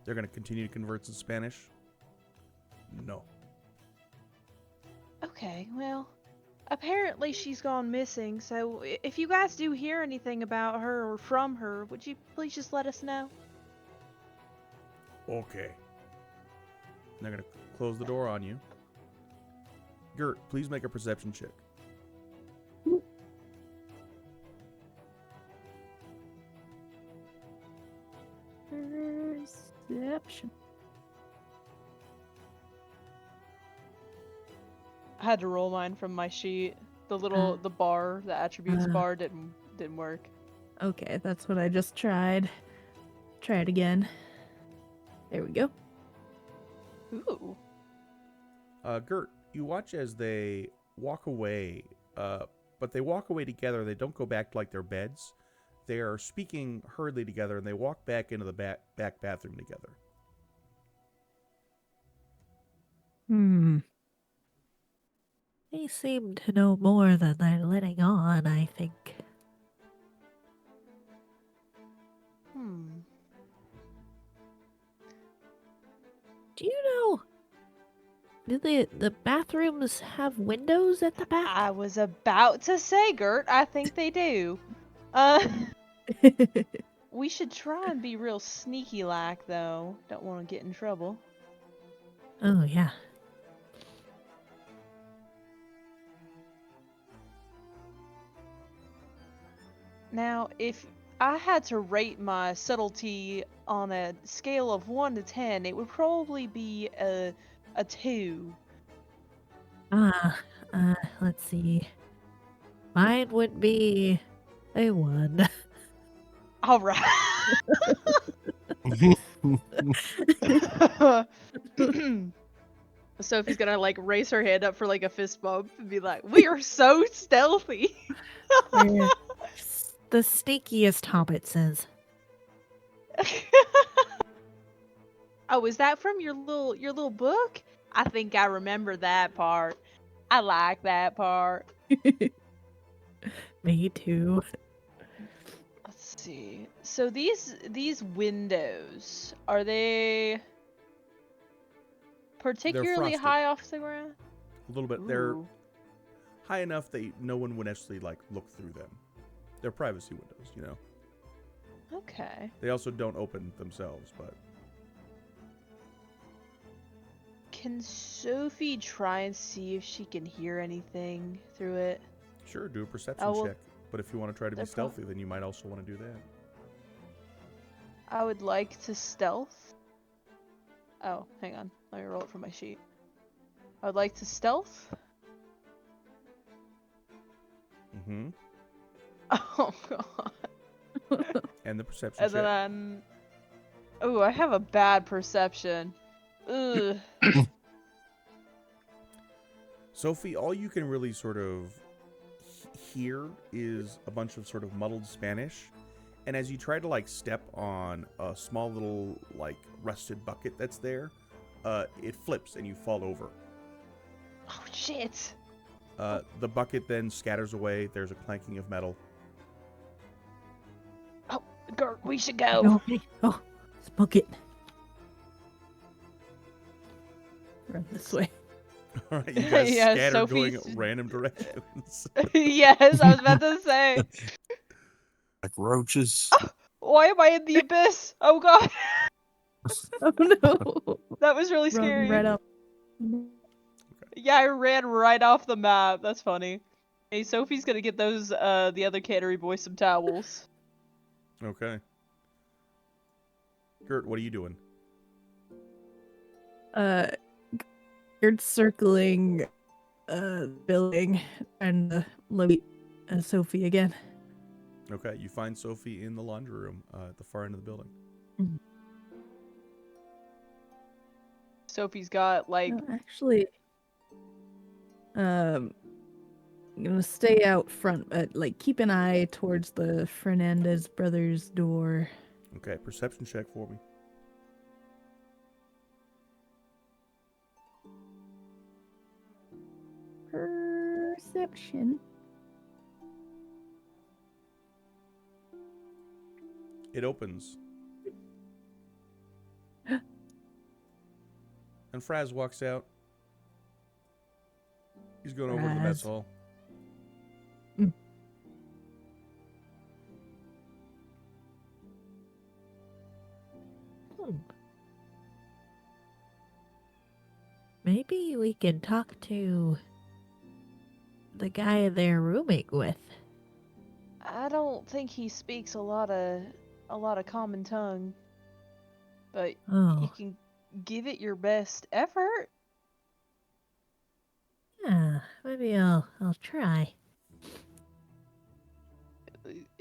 Speaker 1: They're going to continue to converse in Spanish. No.
Speaker 2: Okay, well, apparently she's gone missing, so if you guys do hear anything about her or from her, would you please just let us know?
Speaker 1: Okay. They're going to close the door on you. Gert, please make a perception check.
Speaker 5: Perception.
Speaker 2: I had to roll mine from my sheet. The bar, the attributes bar didn't work.
Speaker 5: Okay, that's what I just tried. Try it again. There we go.
Speaker 2: Ooh.
Speaker 1: Gert, you watch as they walk away, but they walk away together. They don't go back to like their beds. They are speaking hurriedly together, and they walk back into the back bathroom together.
Speaker 5: They seem to know more than they're letting on, I think. Do you know, do the bathrooms have windows at the back?
Speaker 2: I was about to say, Gert, I think they do. We should try and be real sneaky like, though. Don't want to get in trouble.
Speaker 5: Oh, yeah.
Speaker 2: Now, if I had to rate my subtlety on a scale of 1 to 10, it would probably be a 2.
Speaker 5: Let's see. Mine would be a 1.
Speaker 2: Alright. Sophie's gonna like raise her hand up for like a fist bump and be like, "We are so stealthy."
Speaker 5: We're the sneakiest hobbitses.
Speaker 2: Oh, is that from your little book? I think I remember that part. I like that part.
Speaker 5: Me too.
Speaker 2: Let's see. So these windows, are they particularly
Speaker 1: frosted.
Speaker 2: high off the ground?
Speaker 1: A little bit. They're
Speaker 2: Ooh.
Speaker 1: high enough that no one would actually like look through them. They're privacy windows, you know.
Speaker 2: Okay.
Speaker 1: They also don't open themselves, but
Speaker 2: Can Sophie try and see if she can hear anything through it?
Speaker 1: sure, do a perception
Speaker 2: I will-
Speaker 1: check. But if you want to try to be
Speaker 2: They're prob-
Speaker 1: stealthy, then you might also want to do that.
Speaker 2: I would like to stealth. Oh, hang on. Let me roll it from my sheet. I would like to stealth.
Speaker 1: Mm-hmm.
Speaker 2: Oh god.
Speaker 1: And the perception
Speaker 2: And
Speaker 1: check.
Speaker 2: then oh, I have a bad perception. Ugh.
Speaker 1: Sophie, all you can really sort of hear is a bunch of sort of muddled Spanish, And as you try to like step on a small little like rusted bucket that's there, it flips and you fall over.
Speaker 2: Oh shit!
Speaker 1: The bucket then scatters away. There's a clanking of metal.
Speaker 2: Oh, Gert, we should go.
Speaker 5: No, okay. Oh, smoke it. Run this way.
Speaker 1: All right, you guys
Speaker 2: Yeah,
Speaker 1: scatter going
Speaker 2: Sophie's-
Speaker 1: random directions.
Speaker 2: Yes, I was about to say.
Speaker 3: Like roaches.
Speaker 2: Why am I in the abyss? Oh god,
Speaker 5: Oh no!
Speaker 2: that was really
Speaker 5: Run
Speaker 2: scary.
Speaker 5: right up.
Speaker 2: Yeah, I ran right off the map. That's funny. Hey, Sophie's gonna get those the other cannery boys some towels.
Speaker 1: Okay. Gert, what are you doing?
Speaker 5: You're circling, building, and locate Sophie again.
Speaker 1: Okay, you find Sophie in the laundry room at the far end of the building.
Speaker 2: Sophie's got like
Speaker 5: No, actually, I'm gonna stay out front, but like keep an eye towards the Fernandez brothers' door.
Speaker 1: Okay, perception check for me.
Speaker 5: Perception.
Speaker 1: It opens. And Fraz walks out. He's going over to the mess
Speaker 5: Fraz.
Speaker 1: hall.
Speaker 5: Maybe we can talk to the guy they're rooming with.
Speaker 2: I don't think he speaks a lot of common tongue. But you
Speaker 5: Oh,
Speaker 2: can give it your best effort.
Speaker 5: yeah. Maybe I'll try.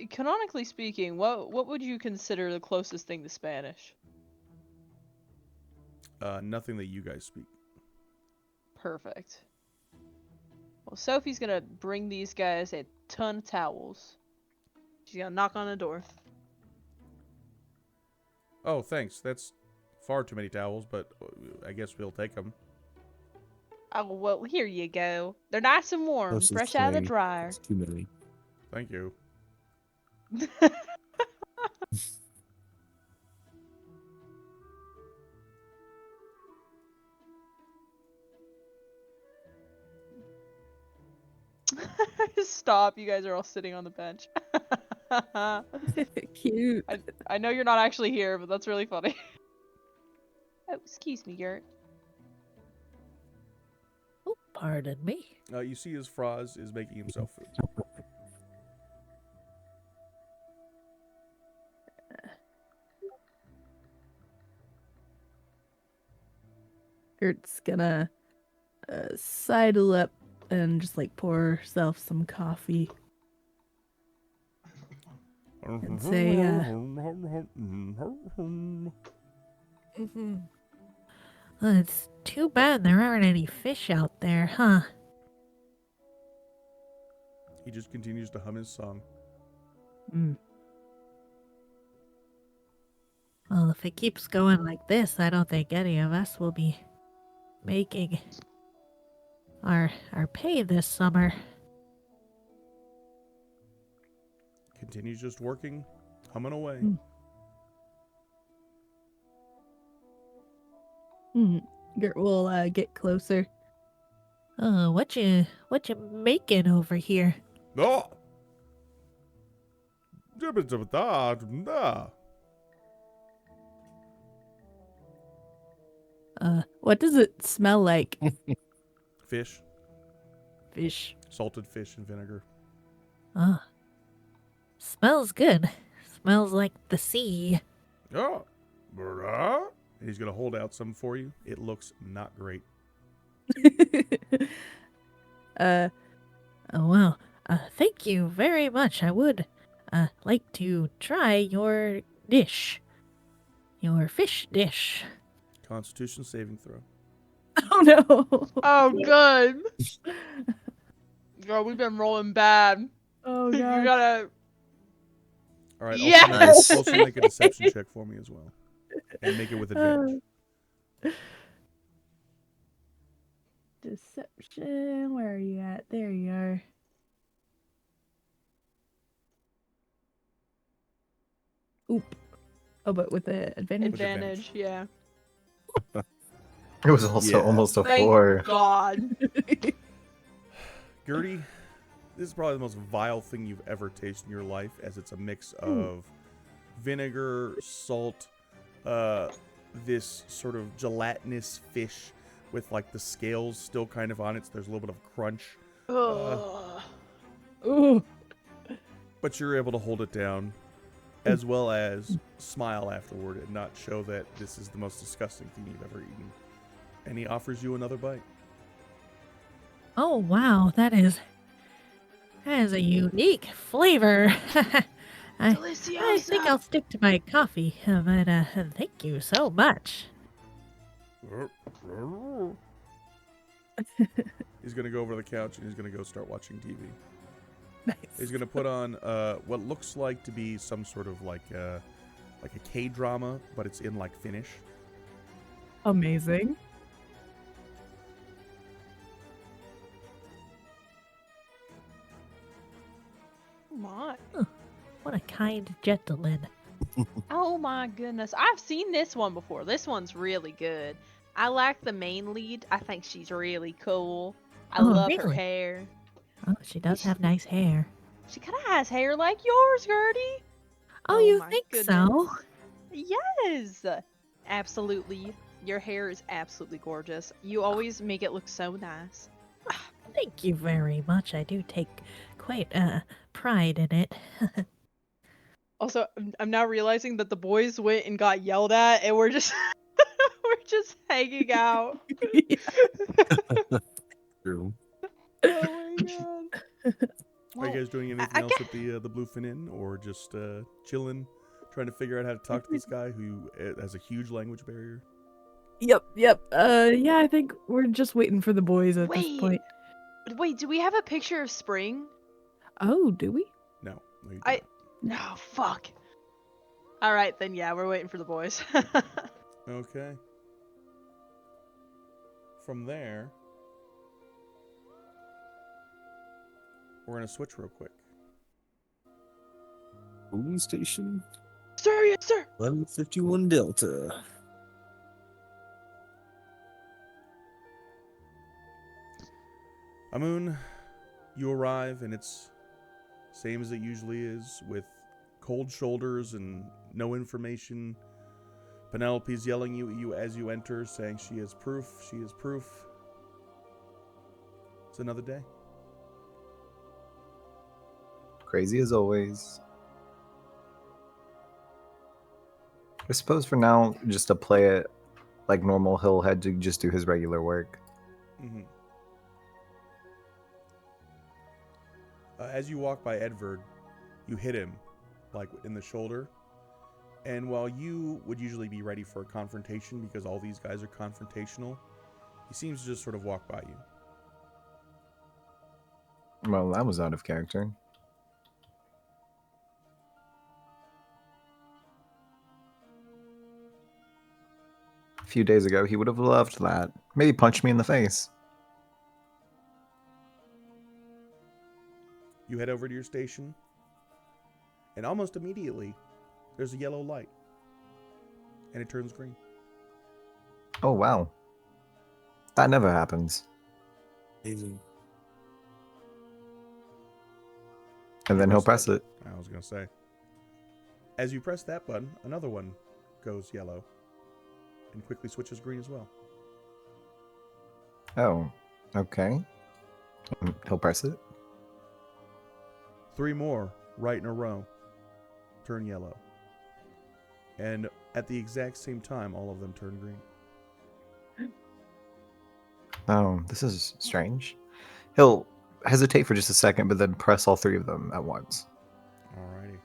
Speaker 2: Canonically speaking, what would you consider the closest thing to Spanish?
Speaker 1: Nothing that you guys speak.
Speaker 2: Perfect. Well, Sophie's gonna bring these guys a ton of towels. She's gonna knock on the door.
Speaker 1: Oh, thanks. That's far too many towels, but I guess we'll take them.
Speaker 2: Oh, well, here you go. They're nice and warm,
Speaker 3: Closest
Speaker 2: fresh out of the
Speaker 3: thing.
Speaker 2: dryer.
Speaker 3: It's too many.
Speaker 1: Thank you.
Speaker 2: Stop, you guys are all sitting on the bench.
Speaker 5: Cute.
Speaker 2: I know you're not actually here, but that's really funny. Oh, excuse me, Gert.
Speaker 5: Oh, pardon me.
Speaker 1: You see as Fraz is making himself food.
Speaker 5: Gert's gonna sidle up and just like pour herself some coffee. And say, Well, it's too bad there aren't any fish out there, huh?
Speaker 1: He just continues to hum his song.
Speaker 5: Well, if it keeps going like this, I don't think any of us will be making our pay this summer.
Speaker 1: Continues just working, humming away.
Speaker 5: Gert will get closer. What you making over here?
Speaker 1: Oh!
Speaker 5: What does it smell like?
Speaker 1: Fish.
Speaker 5: Fish.
Speaker 1: Salted fish and vinegar.
Speaker 5: Smells good. Smells like the sea.
Speaker 1: Oh! He's going to hold out some for you. It looks not great.
Speaker 5: Oh, well, thank you very much. I would like to try your dish. Your fish dish.
Speaker 1: Constitution saving throw.
Speaker 5: Oh no.
Speaker 2: Oh, good. Girl, we've been rolling bad.
Speaker 5: Oh
Speaker 2: You
Speaker 5: god.
Speaker 2: gotta.
Speaker 1: All right.
Speaker 2: Yes!
Speaker 3: Nice.
Speaker 1: Also make a deception check for me as well, and make it with advantage.
Speaker 5: Deception. Where are you at? There you are. Oop. Oh, but with the advantage?
Speaker 2: Advantage, yeah.
Speaker 4: It was also
Speaker 1: Yeah.
Speaker 4: almost a
Speaker 2: Thank
Speaker 4: 4.
Speaker 2: God.
Speaker 1: Gertie, this is probably the most vile thing you've ever tasted in your life, as it's a mix of vinegar, salt, this sort of gelatinous fish with like the scales still kind of on it, so there's a little bit of crunch.
Speaker 2: Ugh.
Speaker 5: Ooh.
Speaker 1: But you're able to hold it down, as well as smile afterward and not show that this is the most disgusting thing you've ever eaten. And he offers you another bite.
Speaker 5: Oh, wow. That is a unique flavor. I think
Speaker 2: Deliciosa.
Speaker 5: I'll stick to my coffee, but thank you so much.
Speaker 1: He's gonna go over to the couch and he's gonna go start watching TV.
Speaker 5: Nice.
Speaker 1: He's gonna put on what looks like to be some sort of like a K-drama, but it's in like Finnish.
Speaker 5: Amazing.
Speaker 2: Oh my.
Speaker 5: What a kind gentleman.
Speaker 2: Oh my goodness. I've seen this one before. This one's really good. I like the main lead. I think she's really cool. I
Speaker 5: Oh,
Speaker 2: love her
Speaker 5: really?
Speaker 2: hair.
Speaker 5: Oh, she does have nice hair.
Speaker 2: She kind of has hair like yours, Gertie.
Speaker 5: Oh,
Speaker 2: Oh
Speaker 5: you
Speaker 2: my
Speaker 5: think
Speaker 2: goodness.
Speaker 5: so?
Speaker 2: Yes. Absolutely. Your hair is absolutely gorgeous. You always make it look so nice.
Speaker 5: Thank you very much. I do take quite pride in it.
Speaker 2: Also, I'm now realizing that the boys went and got yelled at, and we're just we're just hanging out.
Speaker 3: True.
Speaker 2: Oh my god.
Speaker 1: Are you guys doing anything
Speaker 2: I
Speaker 1: else at the Bluefin Inn, or just chilling, trying to figure out how to talk to this guy who has a huge language barrier?
Speaker 5: Yep. Yeah, I think we're just waiting for the boys at this
Speaker 2: Wait.
Speaker 5: point.
Speaker 2: Wait, do we have a picture of Spring?
Speaker 5: Oh, do we?
Speaker 1: No, you
Speaker 2: I-
Speaker 1: don't.
Speaker 2: No, fuck. All right, then yeah, we're waiting for the boys.
Speaker 1: Okay. From there, we're gonna switch real quick.
Speaker 3: Police station
Speaker 2: Sir, yes, sir.
Speaker 3: 1151 Delta.
Speaker 1: Amun, you arrive, and it's same as it usually is, with cold shoulders and no information. Penelope's yelling at you as you enter, saying she is proof, she is proof. It's another day.
Speaker 4: Crazy as always. I suppose for now, just to play it like normal, he'll head to just do his regular work.
Speaker 1: Mm-hmm. As you walk by Edvard, you hit him, like in the shoulder. And while you would usually be ready for a confrontation because all these guys are confrontational, he seems to just sort of walk by you.
Speaker 4: Well, that was out of character. A few days ago, he would have loved that. Maybe punch me in the face.
Speaker 1: You head over to your station, and almost immediately, there's a yellow light, and it turns green.
Speaker 4: Oh, wow. That never happens.
Speaker 3: Amazing.
Speaker 4: And then he'll press it.
Speaker 1: I was going to say. As you press that button, another one goes yellow, and quickly switches green as well.
Speaker 4: Oh, okay. He'll press it.
Speaker 1: 3 more, right in a row, turn yellow. And at the exact same time, all of them turn green.
Speaker 4: Oh, this is strange. He'll hesitate for just a second, but then press all 3 of them at once.
Speaker 1: Alrighty.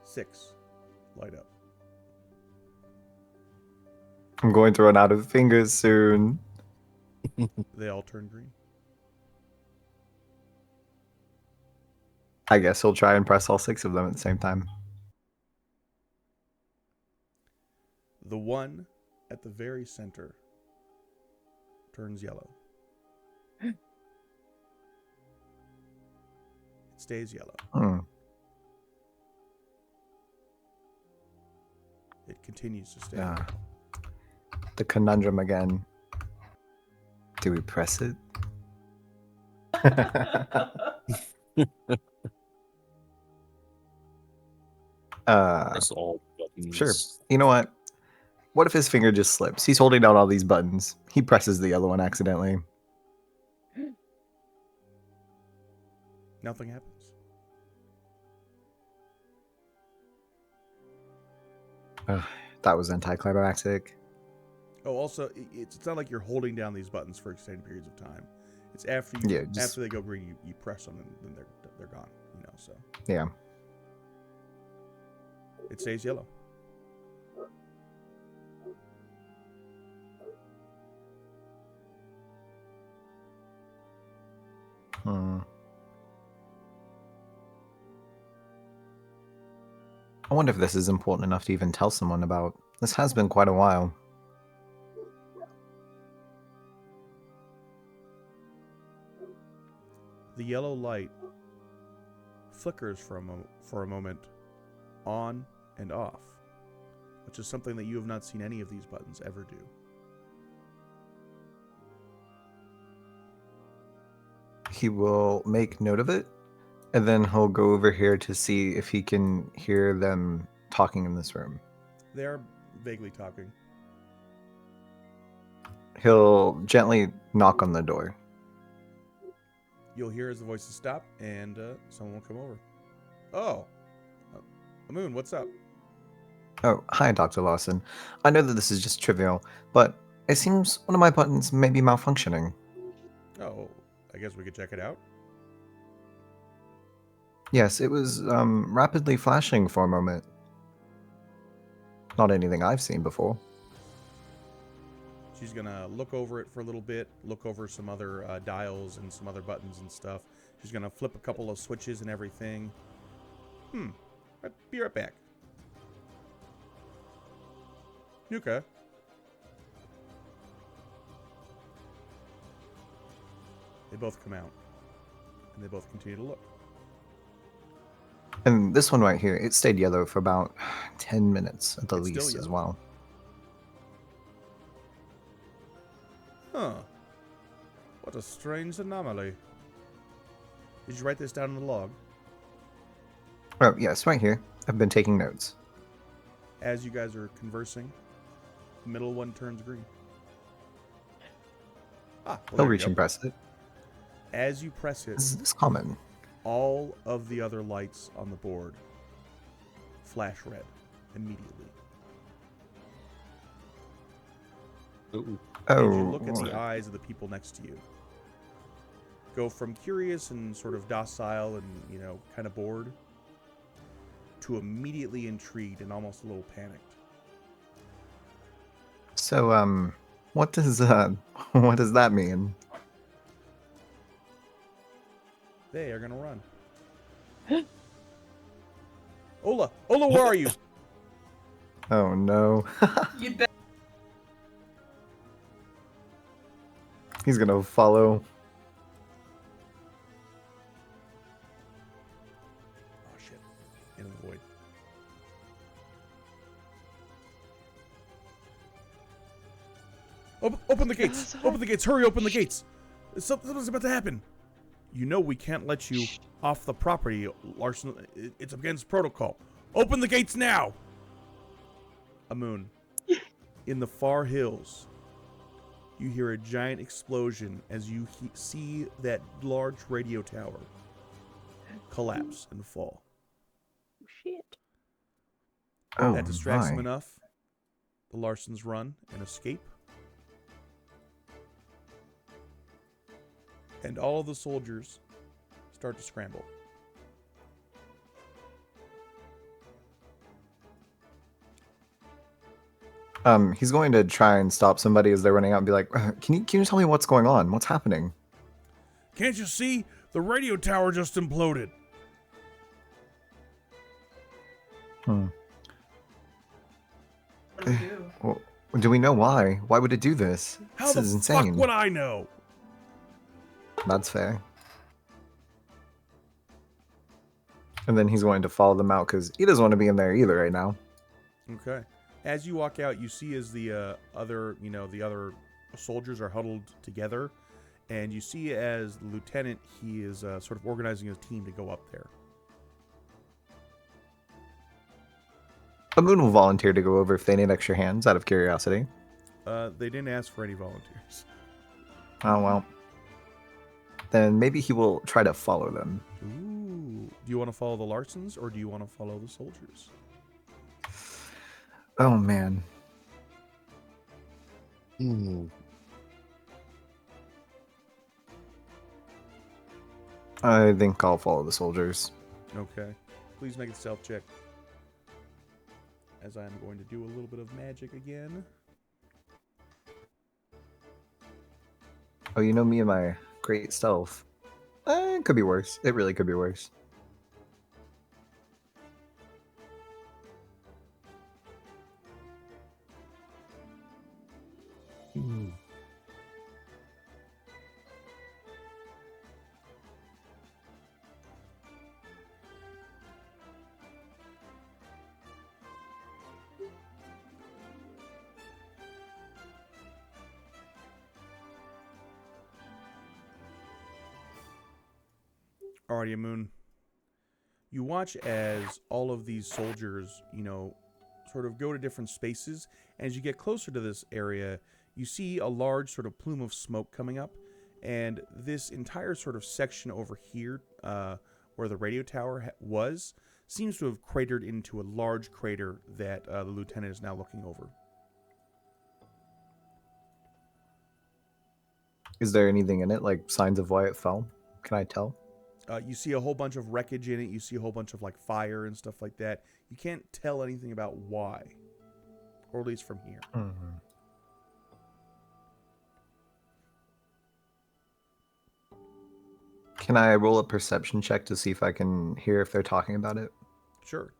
Speaker 1: 6, light up.
Speaker 4: I'm going to run out of fingers soon.
Speaker 1: They all turn green.
Speaker 4: I guess he'll try and press all 6 of them at the same time.
Speaker 1: The one at the very center turns yellow. It stays yellow.
Speaker 4: Hmm.
Speaker 1: It continues to stay
Speaker 4: Yeah.
Speaker 1: yellow.
Speaker 4: The conundrum again. Do we press it?
Speaker 3: Press all buttons.
Speaker 4: Sure. You know what? What if his finger just slips? He's holding down all these buttons. He presses the yellow one accidentally.
Speaker 1: Nothing happens.
Speaker 4: That was anticlimactic.
Speaker 1: Oh, also, it's not like you're holding down these buttons for extended periods of time. It's after you
Speaker 4: Yeah, just-
Speaker 1: after they go green, you press them and then they're gone. You know, so
Speaker 4: Yeah.
Speaker 1: it stays yellow.
Speaker 4: I wonder if this is important enough to even tell someone about. This has been quite a while.
Speaker 1: The yellow light flickers for a moment on and off, which is something that you have not seen any of these buttons ever do.
Speaker 4: He will make note of it, and then he'll go over here to see if he can hear them talking in this room.
Speaker 1: They are vaguely talking.
Speaker 4: He'll gently knock on the door.
Speaker 1: You'll hear as the voices stop, and someone will come over. Oh, Moon, what's up?
Speaker 4: Oh, hi, Dr. Lawson. I know that this is just trivial, but it seems one of my buttons may be malfunctioning.
Speaker 1: Oh, I guess we could check it out.
Speaker 4: Yes, it was rapidly flashing for a moment. Not anything I've seen before.
Speaker 1: She's gonna look over it for a little bit, look over some other dials and some other buttons and stuff. She's gonna flip a couple of switches and everything. I'll be right back. Okay. They both come out, and they both continue to look.
Speaker 4: And this one right here, it stayed yellow for about 10 minutes at the
Speaker 1: It's still
Speaker 4: least as
Speaker 1: yellow.
Speaker 4: well.
Speaker 1: Huh. What a strange anomaly. Did you write this down in the log?
Speaker 4: Oh, yes, right here. I've been taking notes.
Speaker 1: As you guys are conversing, the middle one turns green. Well,
Speaker 4: He'll
Speaker 1: there you
Speaker 4: reach
Speaker 1: go.
Speaker 4: and press it.
Speaker 1: As you press it,
Speaker 4: Is this common?
Speaker 1: all of the other lights on the board flash red immediately.
Speaker 3: Ooh.
Speaker 4: Oh,
Speaker 1: And you look at the eyes of the people next to you. Go from curious and sort of docile and, kind of bored to immediately intrigued and almost a little panicked.
Speaker 4: so, what does what does that mean?
Speaker 1: They are going to run. Ola, where are you?
Speaker 4: Oh no.
Speaker 7: You bet.
Speaker 4: He's gonna follow.
Speaker 1: Oh, shit. In the void. Open the gates!
Speaker 2: Sorry.
Speaker 1: Open the gates! Hurry, open the gates! Something's about to happen. You know we can't let you off the property, Larson. It's against protocol. Open the gates now! Amun, in the far hills, you hear a giant explosion as you see that large radio tower collapse and fall.
Speaker 2: Shit.
Speaker 4: Oh,
Speaker 1: That distracts them
Speaker 4: my.
Speaker 1: enough. The Larsons run and escape. And all of the soldiers start to scramble.
Speaker 4: He's going to try and stop somebody as they're running out and be like, can you tell me what's going on? What's happening?
Speaker 1: Can't you see? The radio tower just imploded.
Speaker 4: Hmm.
Speaker 2: What do we do?
Speaker 4: Well, do we know why? Why would it do this?
Speaker 1: How
Speaker 4: This
Speaker 1: the
Speaker 4: is
Speaker 1: fuck
Speaker 4: insane.
Speaker 1: would I know?
Speaker 4: That's fair. And then he's going to follow them out because he doesn't want to be in there either right now.
Speaker 1: Okay. As you walk out, you see as the the other soldiers are huddled together, and you see as the lieutenant, he is sort of organizing his team to go up there.
Speaker 4: Amun will volunteer to go over if they need extra hands out of curiosity.
Speaker 1: They didn't ask for any volunteers.
Speaker 4: Oh, well. Then maybe he will try to follow them.
Speaker 1: Ooh. Do you want to follow the Larsons, or do you want to follow the soldiers?
Speaker 4: Oh, man. I think I'll follow the soldiers.
Speaker 1: Okay. Please make a stealth check. As I'm going to do a little bit of magic again.
Speaker 4: Oh, you know me and my great stealth. It could be worse. It really could be worse.
Speaker 1: Alrighty, Moon. You watch as all of these soldiers, sort of go to different spaces. And as you get closer to this area, you see a large sort of plume of smoke coming up. And this entire sort of section over here, where the radio tower was, seems to have cratered into a large crater that the lieutenant is now looking over.
Speaker 4: Is there anything in it, like signs of why it fell? Can I tell?
Speaker 1: You see a whole bunch of wreckage in it. You see a whole bunch of like fire and stuff like that. You can't tell anything about why, or at least from here.
Speaker 4: Mm-hmm. Can I roll a perception check to see if I can hear if they're talking about it?
Speaker 1: Sure.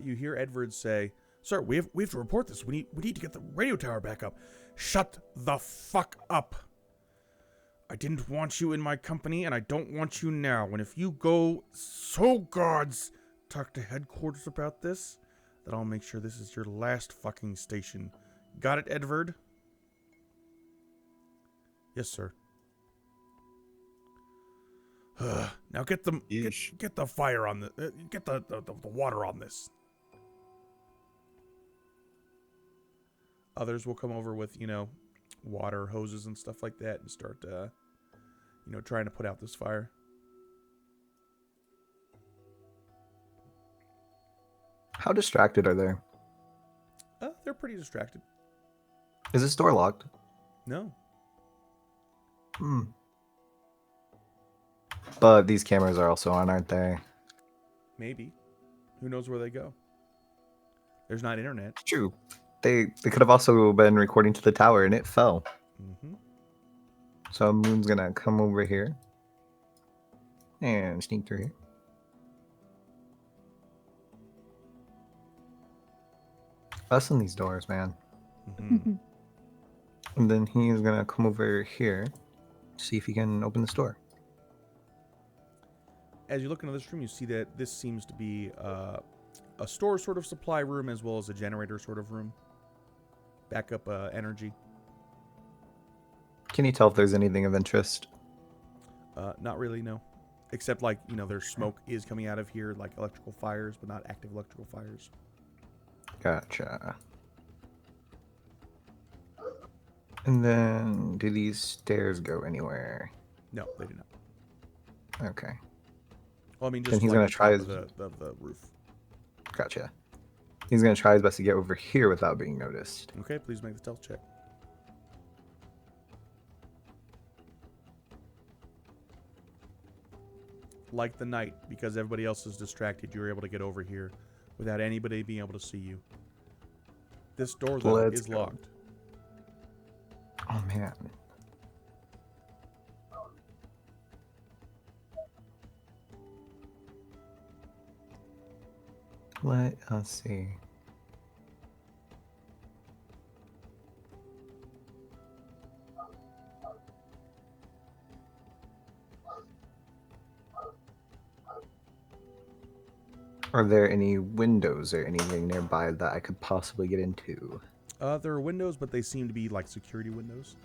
Speaker 1: You hear Edward say, "Sir, we have to report this. We need to get the radio tower back up." "Shut the fuck up. I didn't want you in my company, and I don't want you now. And if you go, so gods, talk to headquarters about this, then I'll make sure this is your last fucking station. Got it, Edward?" "Yes, sir." Now get the
Speaker 3: Yeesh.
Speaker 1: get the fire on the get the water on this. Others will come over with water hoses and stuff like that and start trying to put out this fire.
Speaker 4: How distracted are they?
Speaker 1: They're pretty distracted.
Speaker 4: Is this door locked?
Speaker 1: No.
Speaker 4: Hmm. But these cameras are also on, aren't they?
Speaker 1: Maybe. Who knows where they go? There's not internet.
Speaker 4: True. They could have also been recording to the tower and it fell.
Speaker 1: Mm-hmm.
Speaker 4: So Moon's gonna come over here and sneak through here. Busting these doors, man.
Speaker 1: Mm-hmm.
Speaker 4: And then he's gonna come over here, see if he can open this door.
Speaker 1: As you look into this room, you see that this seems to be a store sort of supply room as well as a generator sort of room. Backup energy.
Speaker 4: Can you tell if there's anything of interest?
Speaker 1: Not really, no. Except there's smoke is coming out of here, like electrical fires, but not active electrical fires.
Speaker 4: Gotcha. And then, do these stairs go anywhere?
Speaker 1: No, they do not.
Speaker 4: Okay,
Speaker 1: Well, I mean, just
Speaker 4: Then he's
Speaker 1: like
Speaker 4: gonna
Speaker 1: the
Speaker 4: try
Speaker 1: top
Speaker 4: his-
Speaker 1: of the roof.
Speaker 4: gotcha. He's gonna try his best to get over here without being noticed.
Speaker 1: Okay, please make the stealth check. Like the night, because everybody else is distracted, you're able to get over here without anybody being able to see you. This door, though,
Speaker 4: Let's
Speaker 1: is
Speaker 4: go.
Speaker 1: locked.
Speaker 4: Oh man. Let us see. Are there any windows or anything nearby that I could possibly get into?
Speaker 1: There are windows, but they seem to be like security windows.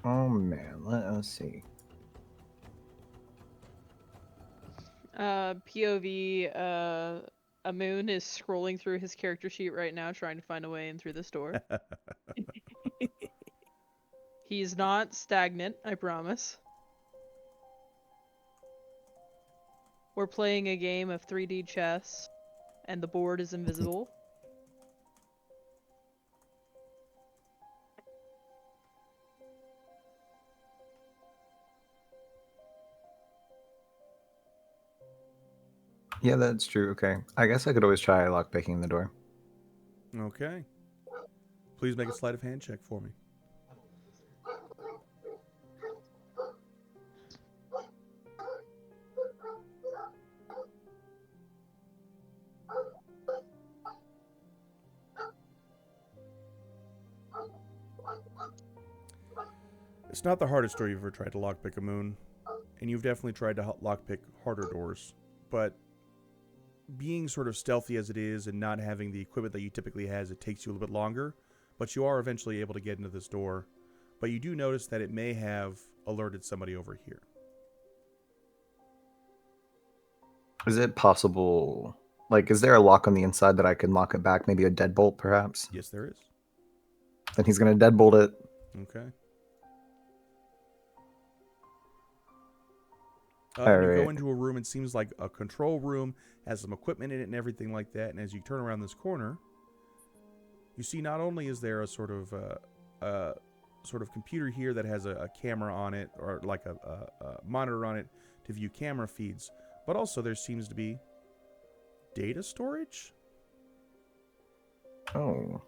Speaker 4: Oh man, let us see.
Speaker 2: POV, Amun is scrolling through his character sheet right now, trying to find a way in through this door. He's not stagnant, I promise. We're playing a game of 3D chess, and the board is invisible.
Speaker 4: Yeah, that's true. Okay. I guess I could always try lockpicking the door.
Speaker 1: Okay. Please make a sleight of hand check for me. It's not the hardest door you've ever tried to lockpick, a moon, and you've definitely tried to lockpick harder doors, but being sort of stealthy as it is and not having the equipment that you typically has, it takes you a little bit longer, but you are eventually able to get into this door. But you do notice that it may have alerted somebody over here.
Speaker 4: Is it possible, like, is there a lock on the inside that I can lock it back? Maybe a deadbolt, perhaps?
Speaker 1: Yes, there is.
Speaker 4: Then he's going to deadbolt it.
Speaker 1: Okay.
Speaker 4: All
Speaker 1: And you go
Speaker 4: right.
Speaker 1: into a room, it seems like a control room, has some equipment in it and everything like that, and as you turn around this corner, you see not only is there a sort of computer here that has a camera on it, or like a monitor on it to view camera feeds, but also there seems to be data storage.
Speaker 4: Oh.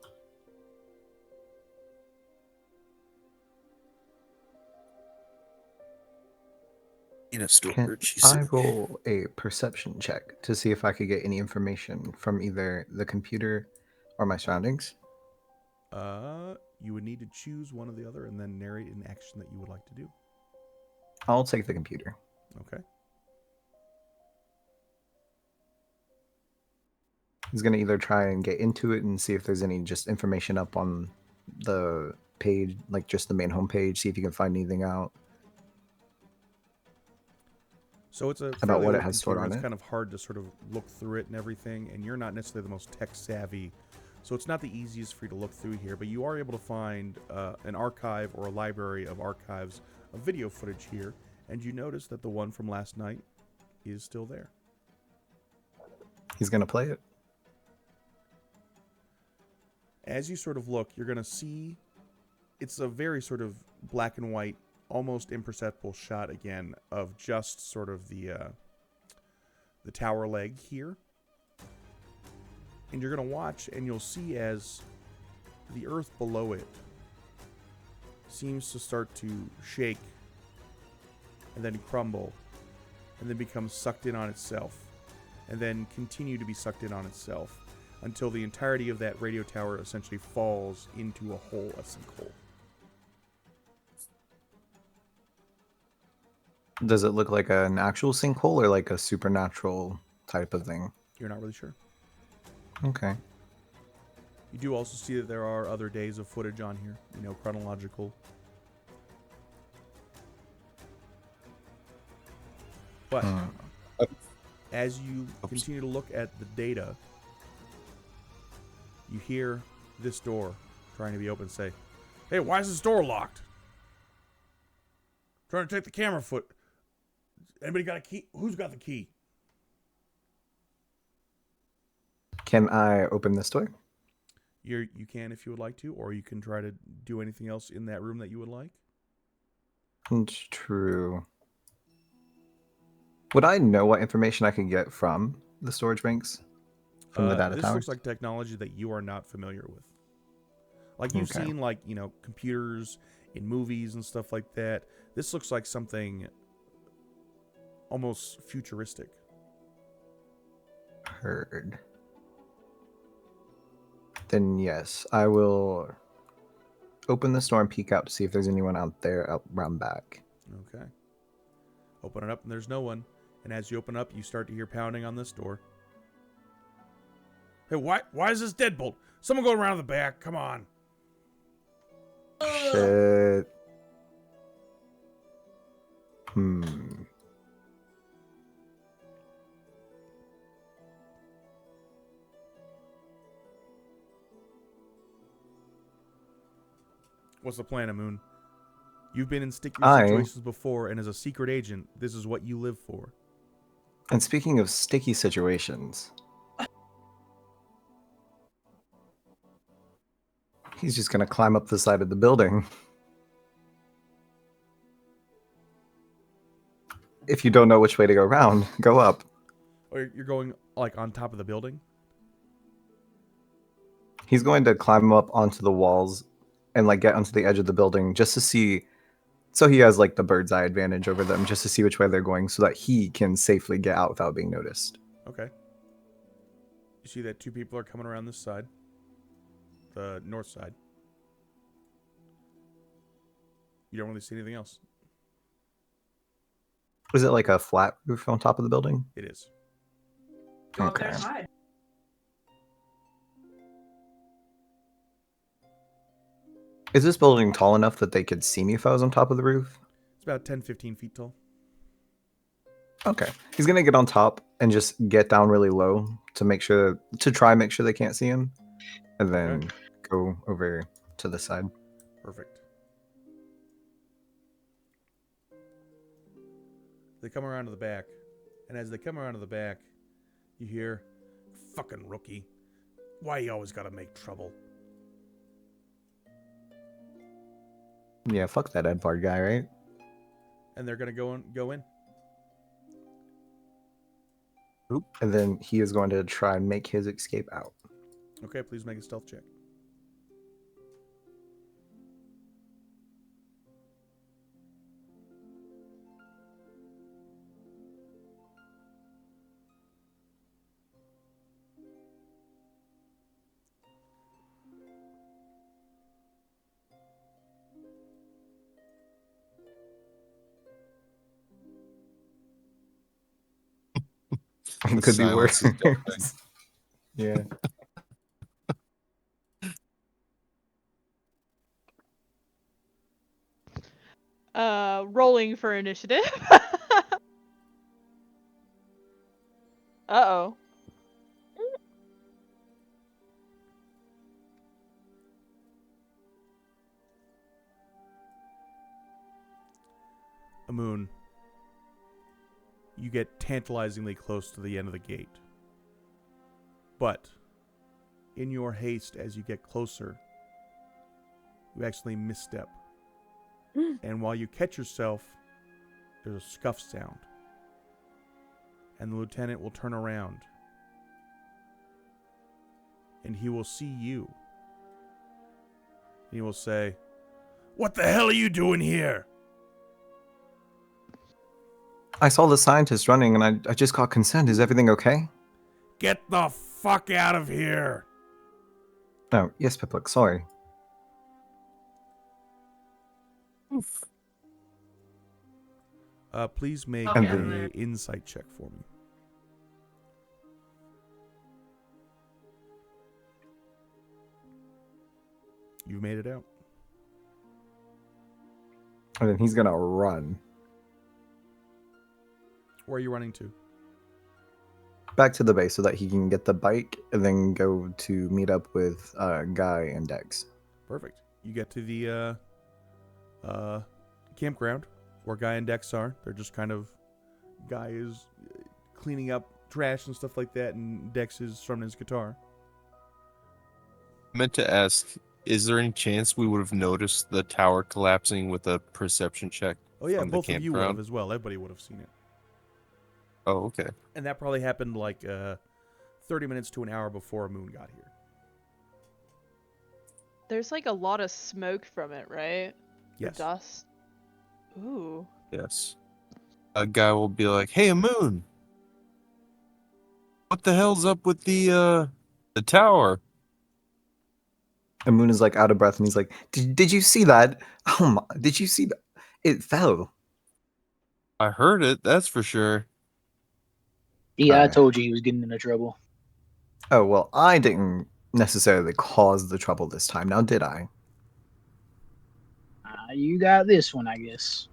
Speaker 3: In a
Speaker 4: Can
Speaker 3: storage.
Speaker 4: I roll a perception check to see if I could get any information from either the computer or my surroundings?
Speaker 1: You would need to choose one or the other and then narrate an action that you would like to do.
Speaker 4: I'll take the computer.
Speaker 1: Okay.
Speaker 4: He's going to either try and get into it and see if there's any just information up on the page, like just the main homepage, see if you can find anything out.
Speaker 1: So it's a
Speaker 4: About
Speaker 1: fairly
Speaker 4: what it
Speaker 1: old
Speaker 4: has stored
Speaker 1: computer.
Speaker 4: on
Speaker 1: It's
Speaker 4: it?
Speaker 1: kind of hard to sort of look through it and everything, and you're not necessarily the most tech savvy, so it's not the easiest for you to look through here. But you are able to find an archive or a library of archives of video footage here, and you notice that the one from last night is still there.
Speaker 4: He's going to play it.
Speaker 1: As you sort of look, you're going to see it's a very sort of black and white, almost imperceptible shot again of just sort of the tower leg here. And you're going to watch and you'll see as the earth below it seems to start to shake and then crumble and then become sucked in on itself and then continue to be sucked in on itself until the entirety of that radio tower essentially falls into a hole, a sinkhole.
Speaker 4: Does it look like an actual sinkhole or like a supernatural type of thing?
Speaker 1: You're not really sure.
Speaker 4: Okay.
Speaker 1: You do also see that there are other days of footage on here, chronological. But as you continue to look at the data, you hear this door trying to be open say, "Hey, why is this door locked? Trying to take the camera foot. Anybody got a key? Who's got the key?"
Speaker 4: Can I open this door?
Speaker 1: You can if you would like to, or you can try to do anything else in that room that you would like.
Speaker 4: It's true. Would I know what information I could get from the storage banks? From the data
Speaker 1: this
Speaker 4: towers?
Speaker 1: looks like technology that you are not familiar with. Like you've
Speaker 4: Okay.
Speaker 1: seen, like, computers in movies and stuff like that. This looks like something almost futuristic.
Speaker 4: Heard. Then yes, I will open the door and peek out to see if there's anyone out there out around back.
Speaker 1: Okay. Open it up, and there's no one. And as you open up, you start to hear pounding on this door. Hey, why is this deadbolt? Someone go around the back. Come on.
Speaker 4: Shit.
Speaker 1: What's the plan, Amun? You've been in sticky
Speaker 4: I-
Speaker 1: situations before, and as a secret agent, this is what you live for.
Speaker 4: And speaking of sticky situations, he's just gonna climb up the side of the building. If you don't know which way to go around, go up.
Speaker 1: Or you're going, like, on top of the building?
Speaker 4: He's going to climb up onto the walls and like get onto the edge of the building just to see, so he has like the bird's eye advantage over them, just to see which way they're going so that he can safely get out without being noticed.
Speaker 1: Okay. You see that two people are coming around this side. The north side. You don't really see anything else.
Speaker 4: Is it like a flat roof on top of the building?
Speaker 1: It is.
Speaker 7: Go up there
Speaker 4: Okay.
Speaker 7: and hide.
Speaker 4: Is this building tall enough that they could see me if I was on top of the roof?
Speaker 1: It's about 10, 15 feet tall.
Speaker 4: Okay. He's gonna get on top and just get down really low to make sure they can't see him. And then go over to the side.
Speaker 1: Perfect. They come around to the back. And as they come around to the back, you hear, "Fucking rookie. Why you always gotta make trouble?"
Speaker 4: Yeah, fuck that Edvard guy, right?
Speaker 1: And they're gonna go in.
Speaker 4: And then he is going to try and make his escape out.
Speaker 1: Okay, please make a stealth check.
Speaker 4: It
Speaker 3: The
Speaker 4: could be worse.
Speaker 3: silence is deafening.
Speaker 4: Yeah.
Speaker 2: Rolling for initiative. Uh-oh.
Speaker 1: Amun, you get tantalizingly close to the end of the gate. But, in your haste as you get closer, you actually misstep. And while you catch yourself, there's a scuff sound. And the lieutenant will turn around. And he will see you. And he will say, "What the hell are you doing here?"
Speaker 4: I saw the scientist running and I just got consent. Is everything okay?
Speaker 1: "Get the fuck out of here!"
Speaker 4: Oh, yes, Piplik, sorry.
Speaker 1: Please make
Speaker 7: Okay,
Speaker 4: I'm
Speaker 1: an
Speaker 7: there.
Speaker 1: insight check for me. You made it out.
Speaker 4: And then he's gonna run
Speaker 1: Where are you running to?
Speaker 4: back to the base so that he can get the bike and then go to meet up with Guy and Dex.
Speaker 1: Perfect. You get to the campground where Guy and Dex are. They're just kind of, Guy is cleaning up trash and stuff like that, and Dex is strumming his guitar.
Speaker 3: I meant to ask, is there any chance we would have noticed the tower collapsing with a perception check?
Speaker 1: Oh yeah,
Speaker 3: From the
Speaker 1: both of you would have
Speaker 3: campground?
Speaker 1: as well. Everybody would have seen it.
Speaker 3: Oh, okay.
Speaker 1: And that probably happened like 30 minutes to an hour before Moon got here.
Speaker 2: There's like a lot of smoke from it, right? Or
Speaker 1: Yes.
Speaker 2: dust. Ooh.
Speaker 3: Yes. A guy will be like, "Hey, Moon, what the hell's up with the tower?"
Speaker 4: And Moon is like out of breath, and he's like, "Did you see that? Oh my! Did you see that? It fell."
Speaker 3: I heard it, that's for sure.
Speaker 6: Yeah, I
Speaker 4: Alright.
Speaker 6: told you he was getting into trouble.
Speaker 4: Oh well, I didn't necessarily cause the trouble this time. Now, did I?
Speaker 6: You got this one, I guess.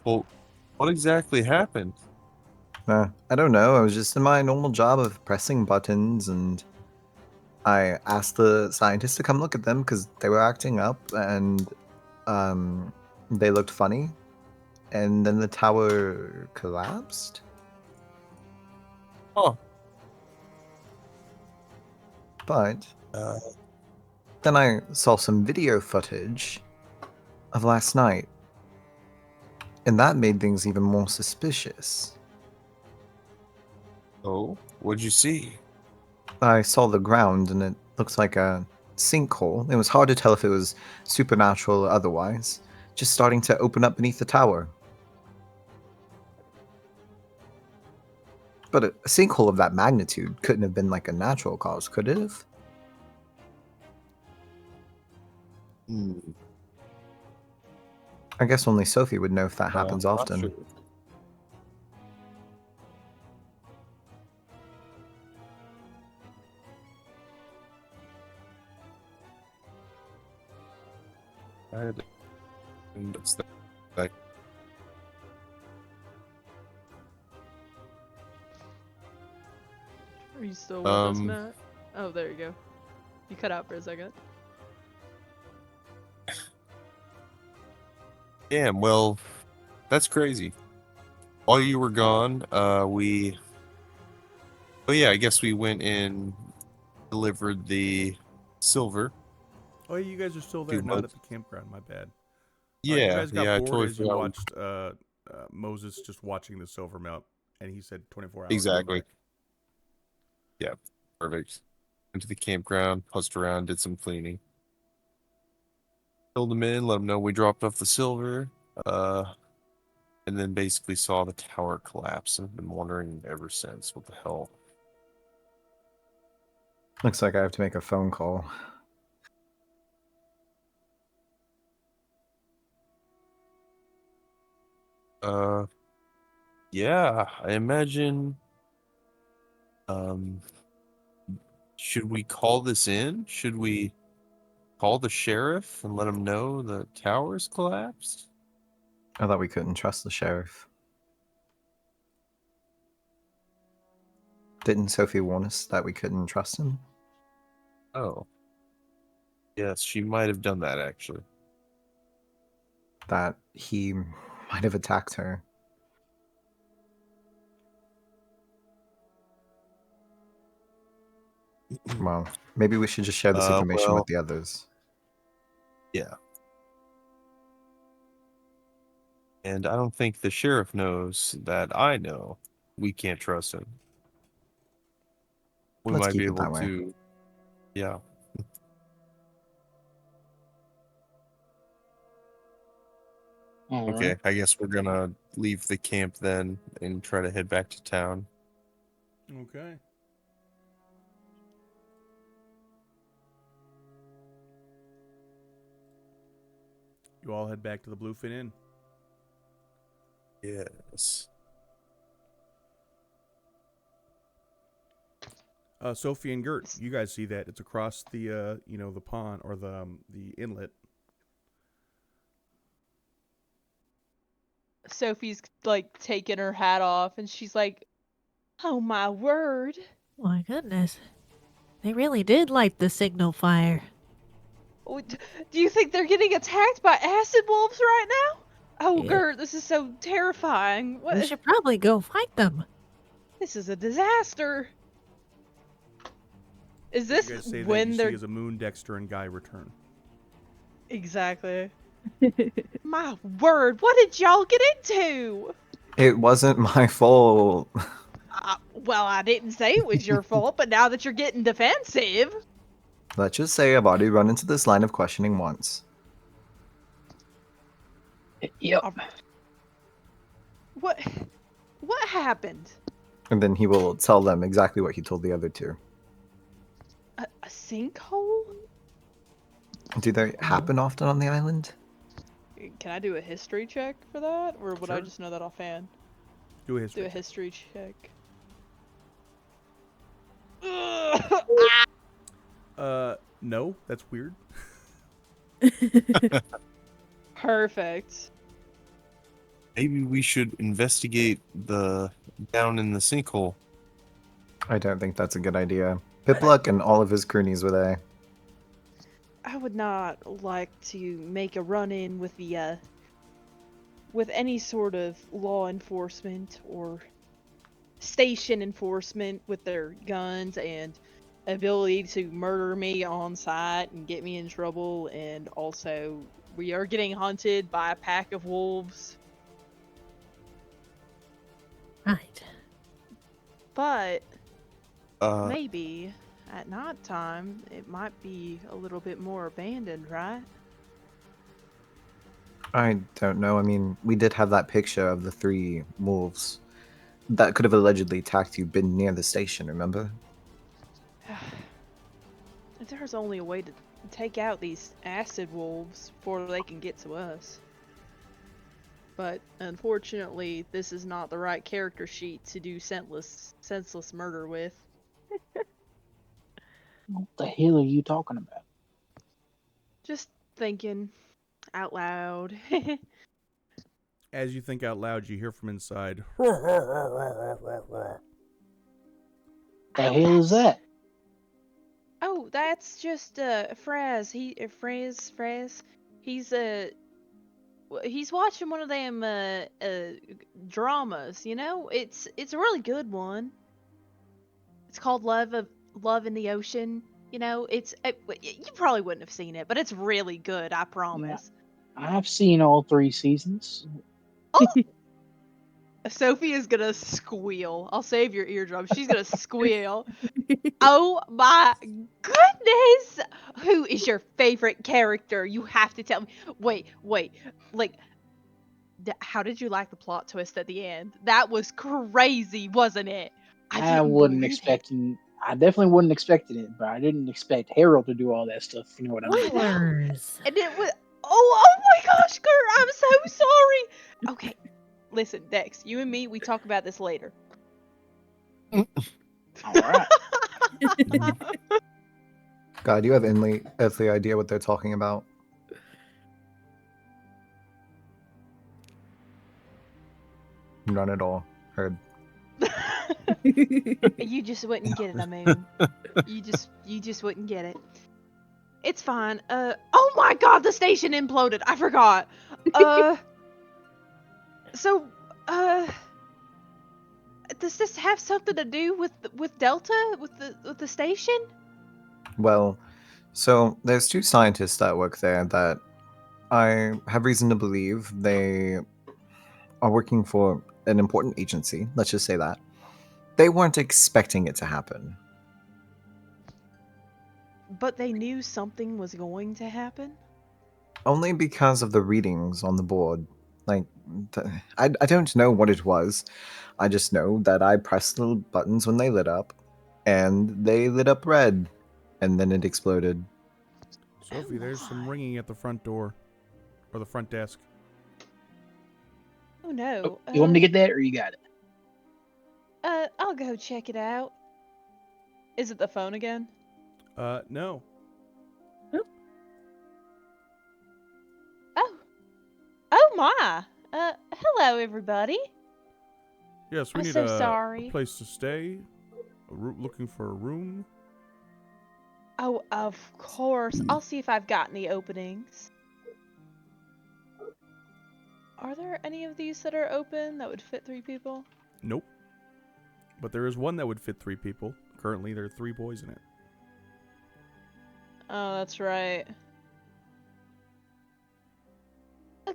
Speaker 3: Well, what exactly happened?
Speaker 4: I don't know. I was just in my normal job of pressing buttons, and I asked the scientists to come look at them because they were acting up, and they looked funny. And then the tower collapsed.
Speaker 3: Oh,
Speaker 4: But
Speaker 3: uh,
Speaker 4: then I saw some video footage of last night, and that made things even more suspicious.
Speaker 3: oh, what'd you see?
Speaker 4: I saw the ground, and it looks like a sinkhole. It was hard to tell if it was supernatural or otherwise, just starting to open up beneath the tower. But a sinkhole of that magnitude couldn't have been like a natural cause, could it have?
Speaker 3: Hmm,
Speaker 4: I guess only Sophie would know if that happens
Speaker 3: not
Speaker 4: often.
Speaker 3: sure. And it's like,
Speaker 2: Are you still with us,
Speaker 3: Um,
Speaker 2: Matt? Oh, there you go. You cut out for a second.
Speaker 3: damn, well, that's crazy. While you were gone, oh yeah, I guess we went and delivered the silver
Speaker 1: Oh, yeah, you guys are still
Speaker 3: to
Speaker 1: there, not
Speaker 3: Moses.
Speaker 1: at the campground. My bad. You
Speaker 3: Yeah,
Speaker 1: guys got
Speaker 3: yeah, I
Speaker 1: bored
Speaker 3: totally
Speaker 1: as you
Speaker 3: forgot.
Speaker 1: watched Moses just watching the silver melt, and he said 24 hours.
Speaker 3: Exactly. Yeah, perfect. Went to the campground, pussed around, did some cleaning. Filled them in, let them know we dropped off the silver, and then basically saw the tower collapse. And I've been wondering ever since, what the hell?
Speaker 4: Looks like I have to make a phone call.
Speaker 3: Uh, yeah, I imagine. Um, should we call this in? Should we call the sheriff and let him know the tower's collapsed?
Speaker 4: I thought we couldn't trust the sheriff. Didn't Sophie warn us that we couldn't trust him?
Speaker 3: Oh, yes, she might have done that actually.
Speaker 4: That he might have attacked her. Well, maybe we should just share this information
Speaker 3: Well,
Speaker 4: with the others.
Speaker 3: yeah. And I don't think the sheriff knows that I know we can't trust him. We
Speaker 4: Let's
Speaker 3: might be
Speaker 4: keep it
Speaker 3: able
Speaker 4: that way.
Speaker 3: to, yeah.
Speaker 6: All
Speaker 3: Okay,
Speaker 6: right.
Speaker 3: I guess we're gonna leave the camp then and try to head back to town.
Speaker 1: Okay. You all head back to the Bluefin Inn.
Speaker 3: Yes.
Speaker 1: Sophie and Gert, you guys see that? It's across the the pond or the inlet.
Speaker 2: Sophie's like taking her hat off and she's like, "Oh my word."
Speaker 5: My goodness. They really did light the signal fire.
Speaker 2: Oh, do you think they're getting attacked by acid wolves right now? Oh,
Speaker 5: Yeah.
Speaker 2: Gert, this is so terrifying.
Speaker 5: We
Speaker 2: What?
Speaker 5: should probably go fight them.
Speaker 2: This is a disaster. Is
Speaker 1: You
Speaker 2: this
Speaker 1: guys say that
Speaker 2: when
Speaker 1: you
Speaker 2: they're
Speaker 1: see as a Moon, Dexter, and Guy return.
Speaker 2: exactly? My word, what did y'all get into?
Speaker 4: It wasn't my fault.
Speaker 2: Well, I didn't say it was your fault, but now that you're getting defensive.
Speaker 4: Let's just say I've already run into this line of questioning once.
Speaker 6: Yep.
Speaker 2: What? What happened?
Speaker 4: And then he will tell them exactly what he told the other two.
Speaker 2: A sinkhole?
Speaker 4: Do they happen often on the island?
Speaker 2: Can I do a history check for that, or would I
Speaker 1: Sure.
Speaker 2: just know that offhand?
Speaker 1: Do a history.
Speaker 2: Do a
Speaker 1: check.
Speaker 2: history check.
Speaker 1: No, that's weird.
Speaker 2: Perfect.
Speaker 3: Maybe we should investigate the down in the sinkhole.
Speaker 4: I don't think that's a good idea. Pipluck and all of his croonies were there.
Speaker 2: I would not like to make a run-in with the with any sort of law enforcement or station enforcement with their guns and ability to murder me on sight and get me in trouble, and also we are getting hunted by a pack of wolves.
Speaker 5: Right.
Speaker 2: But
Speaker 3: Uh,
Speaker 2: maybe at night time it might be a little bit more abandoned, right?
Speaker 4: I don't know. I mean, we did have that picture of the 3 wolves that could have allegedly attacked you been near the station, remember?
Speaker 2: There's only a way to take out these acid wolves before they can get to us. But unfortunately, this is not the right character sheet to do senseless murder with.
Speaker 6: What the hell are you talking about?
Speaker 2: Just thinking out loud.
Speaker 1: As you think out loud, you hear from inside.
Speaker 6: The hell is that?
Speaker 2: Oh, that's just Fraz. Fraz. He's he's watching one of them dramas. You know, it's a really good one. It's called Love in the Ocean. You know, you probably wouldn't have seen it, but it's really good. I promise.
Speaker 6: I've seen all 3 seasons.
Speaker 2: Oh, Sophie is gonna squeal. I'll save your eardrum. She's gonna squeal. Oh my goodness! Who is your favorite character? You have to tell me. Wait. Like, how did you like the plot twist at the end? That was crazy, wasn't it? I didn't
Speaker 6: wasn't
Speaker 2: believe it.
Speaker 6: expecting. I definitely wasn't expecting it, but I didn't expect Harold to do all that stuff. You know what I mean?
Speaker 5: Spoilers.
Speaker 2: And it was. Oh my gosh, Kurt! I'm so sorry. Okay, listen, Dex. You and me, we talk about this later.
Speaker 6: All right.
Speaker 4: God, do you have any earthly idea what they're talking about? None at all. Heard.
Speaker 2: You just wouldn't get it, I mean. You just wouldn't get it. It's fine. Oh my god, the station imploded. I forgot. So, does this have something to do with Delta, with the station?
Speaker 4: Well, so there's 2 scientists that work there that I have reason to believe they are working for an important agency. Let's just say that. They weren't expecting it to happen.
Speaker 2: But they knew something was going to happen?
Speaker 4: Only because of the readings on the board. Like, I don't know what it was. I just know that I pressed the buttons when they lit up, and they lit up red, and then it exploded.
Speaker 1: Sophie, there's some ringing at the front door. Or the front desk.
Speaker 2: Oh no.
Speaker 6: You want me to get that, or you got it?
Speaker 2: I'll go check it out. Is it the phone again?
Speaker 1: No.
Speaker 2: Oh my. Hello everybody.
Speaker 1: Yes, we
Speaker 2: I'm
Speaker 1: need
Speaker 2: so
Speaker 1: a
Speaker 2: sorry.
Speaker 1: place to stay. Looking for a room.
Speaker 2: Oh, of course. I'll see if I've got any openings. Are there any of these that are open that would fit 3 people?
Speaker 1: Nope. But there is one that would fit 3 people. Currently, there are 3 boys in it.
Speaker 2: Oh, that's right.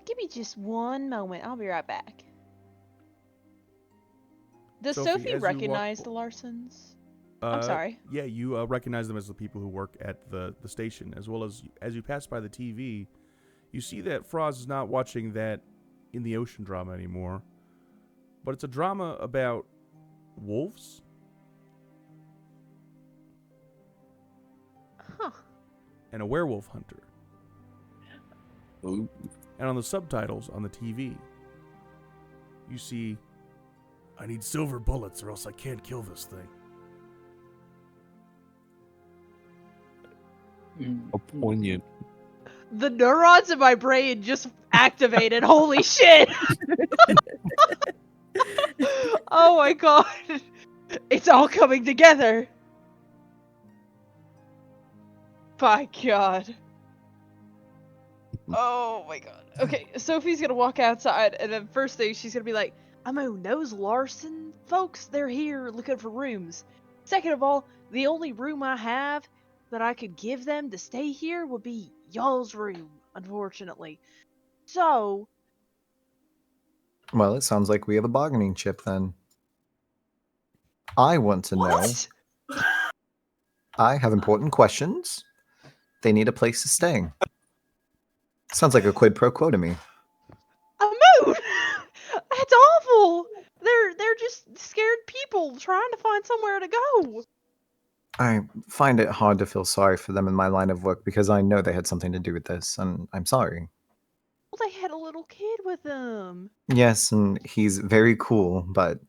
Speaker 2: Give me just one moment. I'll be right back. Does
Speaker 1: Sophie,
Speaker 2: Sophie
Speaker 1: as you walk
Speaker 2: recognize the Larsons? I'm sorry.
Speaker 1: Yeah, you recognize them as the people who work at the station, as well as you pass by the TV, you see that Froz is not watching that In the Ocean drama anymore, but it's a drama about wolves.
Speaker 2: Huh.
Speaker 1: And a werewolf hunter.
Speaker 3: Ooh.
Speaker 1: And on the subtitles on the TV, you see, I need silver bullets or else I can't kill this thing.
Speaker 3: How poignant.
Speaker 2: The neurons in my brain just activated. Holy shit! Oh my god. It's all coming together. My god. Oh my god. Okay, Sophie's gonna walk outside, and then first thing she's gonna be like, "Amoon, those Larson folks, they're here looking for rooms. Second of all, the only room I have that I could give them to stay here would be y'all's room, unfortunately. So,
Speaker 4: Well, it sounds like we have a bargaining chip then. I want to know.
Speaker 2: what?
Speaker 4: I have important questions. They need a place to stay. Sounds like a quid pro quo to me.
Speaker 2: Amoon! That's awful! They're just scared people trying to find somewhere to go.
Speaker 4: I find it hard to feel sorry for them in my line of work because I know they had something to do with this, and I'm sorry.
Speaker 2: Well, they had a little kid with them.
Speaker 4: Yes, and he's very cool, but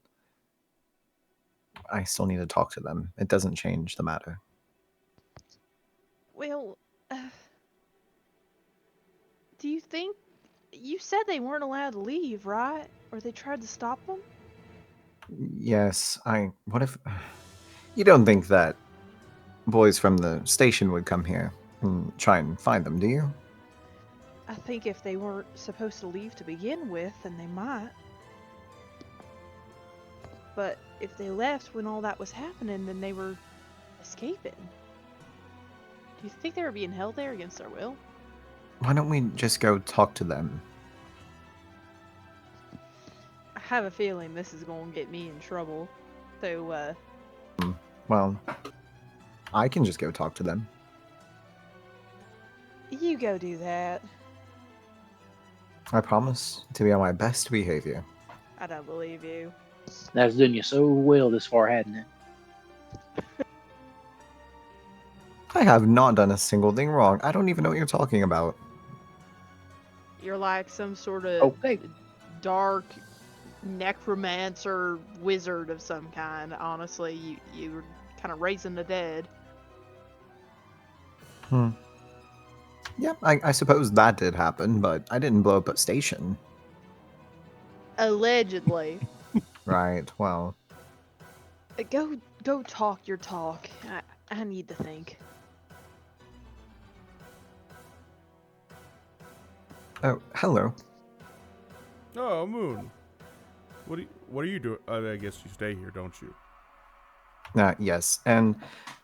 Speaker 4: I still need to talk to them. It doesn't change the matter.
Speaker 2: Well, do you think you said they weren't allowed to leave, right? Or they tried to stop them?
Speaker 4: Yes, what if... You don't think that boys from the station would come here and try and find them, do you?
Speaker 2: I think if they weren't supposed to leave to begin with, then they might. But if they left when all that was happening, then they were escaping. Do you think they were being held there against their will?
Speaker 4: Why don't we just go talk to them?
Speaker 2: I have a feeling this is going to get me in trouble. So,
Speaker 4: Well, I can just go talk to them.
Speaker 2: you go do that.
Speaker 4: I promise to be on my best behavior.
Speaker 2: I don't believe you.
Speaker 6: That's doing you so well this far, hadn't it?
Speaker 4: I have not done a single thing wrong. I don't even know what you're talking about.
Speaker 2: You're like some sort of
Speaker 6: Okay.
Speaker 2: dark necromancer wizard of some kind. Honestly, you were kind of raising the dead.
Speaker 4: Yeah, I suppose that did happen, but I didn't blow up a station.
Speaker 2: Allegedly.
Speaker 4: Right, well,
Speaker 2: Go talk your talk. I need to think.
Speaker 4: oh, hello.
Speaker 1: Oh, Moon. What are you doing? I guess you stay here, don't you?
Speaker 4: Yes, and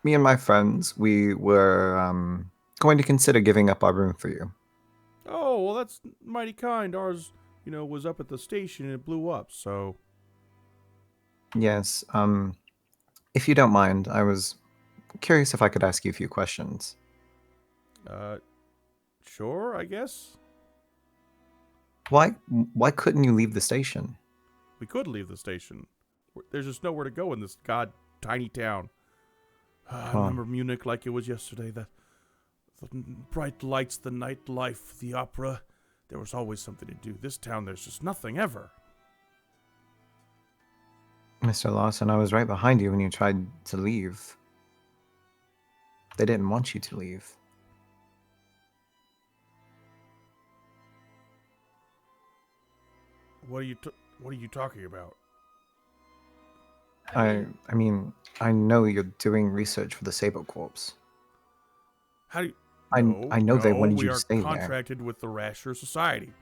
Speaker 4: me and my friends, we were going to consider giving up our room for you.
Speaker 1: Oh, well, that's mighty kind. Ours, was up at the station and it blew up, so...
Speaker 4: Yes, if you don't mind, I was curious if I could ask you a few questions.
Speaker 1: Sure, I guess.
Speaker 4: Why couldn't you leave the station?
Speaker 1: We could leave the station. There's just nowhere to go in this tiny town. I remember Munich like it was yesterday. The bright lights, the nightlife, the opera. There was always something to do. This town, there's just nothing ever.
Speaker 4: Mr. Lawson, I was right behind you when you tried to leave. They didn't want you to leave.
Speaker 1: What are you talking about?
Speaker 4: I mean, I know you're doing research for the Sable Corps.
Speaker 1: How do you...
Speaker 4: I know they wanted you to stay
Speaker 1: We
Speaker 4: there.
Speaker 1: are contracted with the Rasher Society.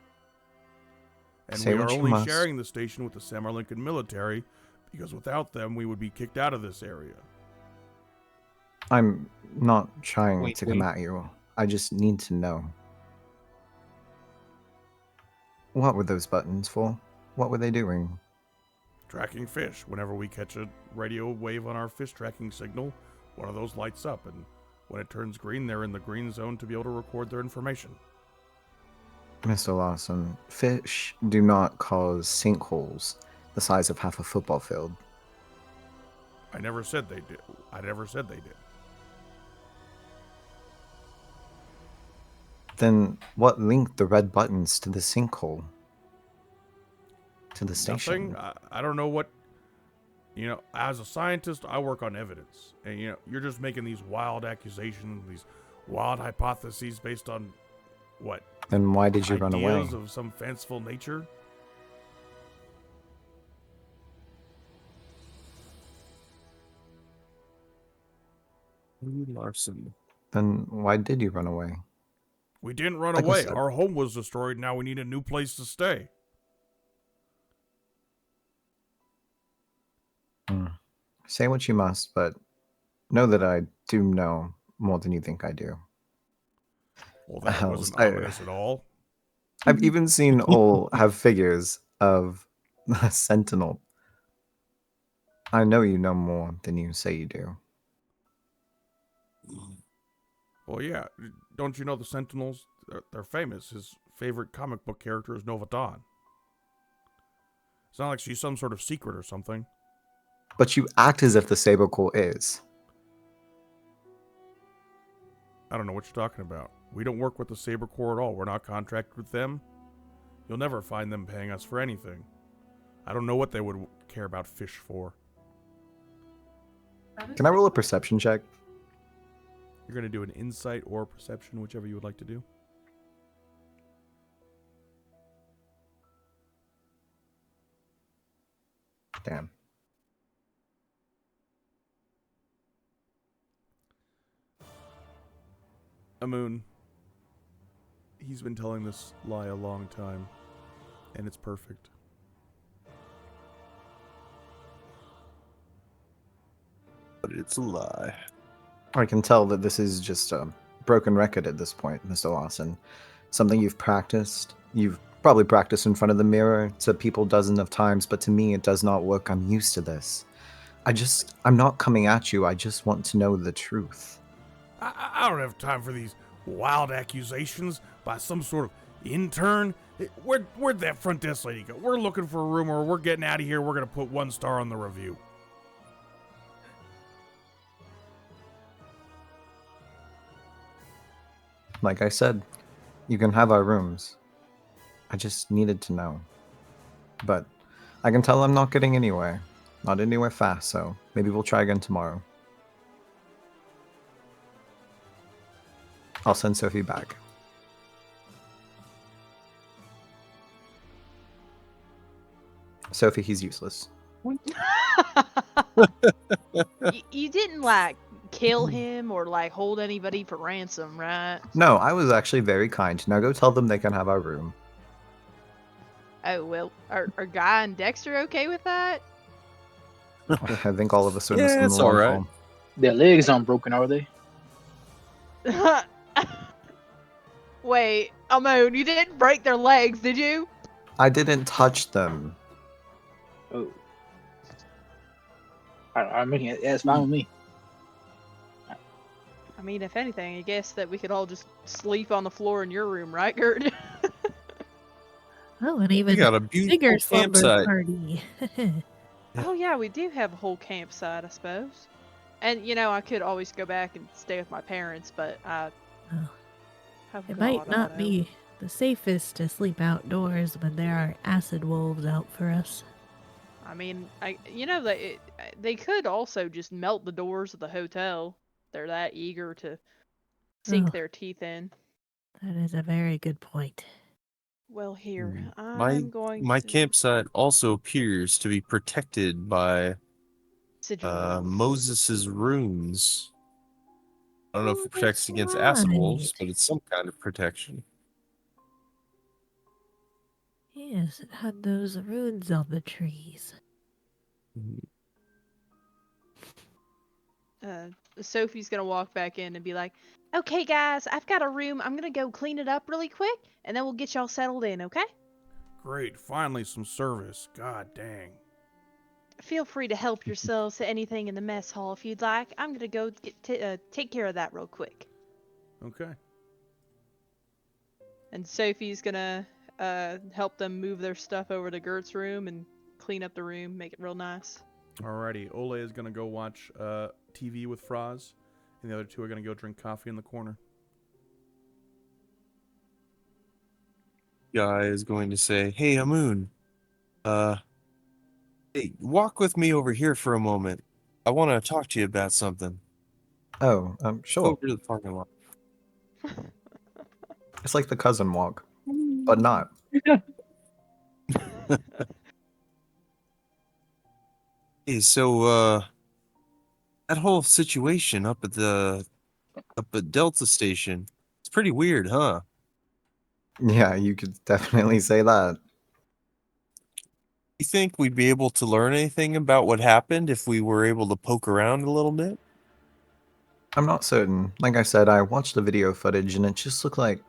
Speaker 1: And
Speaker 4: Say
Speaker 1: we
Speaker 4: what
Speaker 1: are
Speaker 4: you
Speaker 1: only
Speaker 4: must.
Speaker 1: sharing the station with the Samarlinkan military, because without them, we would be kicked out of this area.
Speaker 4: I'm not trying
Speaker 3: Wait,
Speaker 4: to come
Speaker 3: wait.
Speaker 4: at you. I just need to know. What were those buttons for? What were they doing?
Speaker 1: tracking fish. Whenever we catch a radio wave on our fish tracking signal, one of those lights up, and when it turns green, they're in the green zone to be able to record their information.
Speaker 4: Mr. Lawson, fish do not cause sinkholes the size of half a football field.
Speaker 1: I never said they did.
Speaker 4: Then what linked the red buttons to the sinkhole? To the station?
Speaker 1: Nothing. I don't know what. As a scientist, I work on evidence. And, you're just making these wild accusations, these wild hypotheses based on what?
Speaker 4: Then why did you run away?
Speaker 1: Ideas of some fanciful nature?
Speaker 3: Larson.
Speaker 4: Then why did you run away?
Speaker 1: We didn't run
Speaker 4: Like I
Speaker 1: away.
Speaker 4: said-
Speaker 1: Our home was destroyed. Now we need a new place to stay.
Speaker 4: Say what you must, but know that I do know more than you think I do.
Speaker 1: Well, that
Speaker 4: Hells,
Speaker 1: wasn't
Speaker 4: I-
Speaker 1: ominous at all.
Speaker 4: I've even seen all have figures of the Sentinel. I know you know more than you say you do.
Speaker 1: Well, yeah. Don't you know the Sentinels? They're famous. His favorite comic book character is Nova Dawn. It's not like she's some sort of secret or something.
Speaker 4: But you act as if the Saber Corps is.
Speaker 1: I don't know what you're talking about. We don't work with the Saber Corps at all. We're not contracted with them. You'll never find them paying us for anything. I don't know what they would care about fish for.
Speaker 4: Can I roll a perception check?
Speaker 1: You're going to do an insight or perception, whichever you would like to do.
Speaker 4: Damn.
Speaker 1: Amun, he's been telling this lie a long time, and it's perfect.
Speaker 3: But it's a lie.
Speaker 4: I can tell that this is just a broken record at this point, Mr. Lawson. Something you've practiced. You've probably practiced in front of the mirror to people dozens of times, but to me it does not work. I'm used to this. I'm not coming at you. I just want to know the truth.
Speaker 1: I don't have time for these wild accusations by some sort of intern. Where'd that front desk lady go? We're looking for a room, or we're getting out of here. We're going to put 1 star on the review.
Speaker 4: Like I said, you can have our rooms. I just needed to know. But I can tell I'm not getting anywhere. Not anywhere fast, so maybe we'll try again tomorrow. I'll send Sophie back. Sophie, he's useless.
Speaker 2: You didn't like kill him or like hold anybody for ransom, right?
Speaker 4: No, I was actually very kind. Now go tell them they can have our room.
Speaker 2: Oh well, are Guy and Dexter okay with that?
Speaker 4: I think all of us are in
Speaker 3: Yeah,
Speaker 4: this in
Speaker 3: it's
Speaker 4: the long
Speaker 3: alright.
Speaker 4: haul.
Speaker 6: Their legs aren't broken, are they?
Speaker 2: Wait, Amon, you didn't break their legs, did you?
Speaker 4: I didn't touch them.
Speaker 6: Oh. I mean, yeah, it's fine with me.
Speaker 2: I mean, if anything, I guess that we could all just sleep on the floor in your room, right, Gert?
Speaker 5: Oh, and
Speaker 3: We
Speaker 5: even
Speaker 3: got a
Speaker 5: bigger
Speaker 3: beautiful
Speaker 5: slumber
Speaker 3: campsite.
Speaker 5: party.
Speaker 2: Oh yeah, we do have a whole campsite, I suppose. And I could always go back and stay with my parents, but I
Speaker 5: Oh,
Speaker 2: have
Speaker 5: it
Speaker 2: God
Speaker 5: might not
Speaker 2: auto.
Speaker 5: be the safest to sleep outdoors when there are acid wolves out for us.
Speaker 2: I mean, they could also just melt the doors of the hotel. They're that eager to sink
Speaker 5: Oh.
Speaker 2: their teeth in.
Speaker 5: That is a very good point.
Speaker 2: Well, here,
Speaker 3: My
Speaker 2: I'm going
Speaker 3: my
Speaker 2: to
Speaker 3: campsite also appears to be protected by
Speaker 2: sigils.
Speaker 3: Moses's runes. I don't know if
Speaker 5: Oh,
Speaker 3: it protects
Speaker 5: that's
Speaker 3: against acid wolves,
Speaker 5: right.
Speaker 3: but it's some kind of protection.
Speaker 5: Yes, it had those runes on the trees.
Speaker 2: Sophie's gonna walk back in and be like, "Okay, guys, I've got a room. I'm gonna go clean it up really quick, and then we'll get y'all settled in, okay?"
Speaker 1: Great, finally some service. God dang.
Speaker 2: feel free to help yourselves to anything in the mess hall if you'd like. I'm gonna go take care of that real quick.
Speaker 1: Okay.
Speaker 2: And Sophie's gonna help them move their stuff over to Gert's room and clean up the room, make it real nice.
Speaker 1: Alrighty. Ole is gonna go watch TV with Froz, and the other two are gonna go drink coffee in the corner.
Speaker 3: Guy is going to say, "Hey, Amun, hey, walk with me over here for a moment. I want to talk to you about something.
Speaker 4: Oh,
Speaker 3: Go
Speaker 4: sure.
Speaker 3: over to the parking lot."
Speaker 4: It's like the cousin walk, but not.
Speaker 3: Hey, so that whole situation up at Delta Station, it's pretty weird, huh?
Speaker 4: Yeah, you could definitely say that.
Speaker 3: You think we'd be able to learn anything about what happened if we were able to poke around a little bit?
Speaker 4: I'm not certain. Like I said, I watched the video footage and it just looked like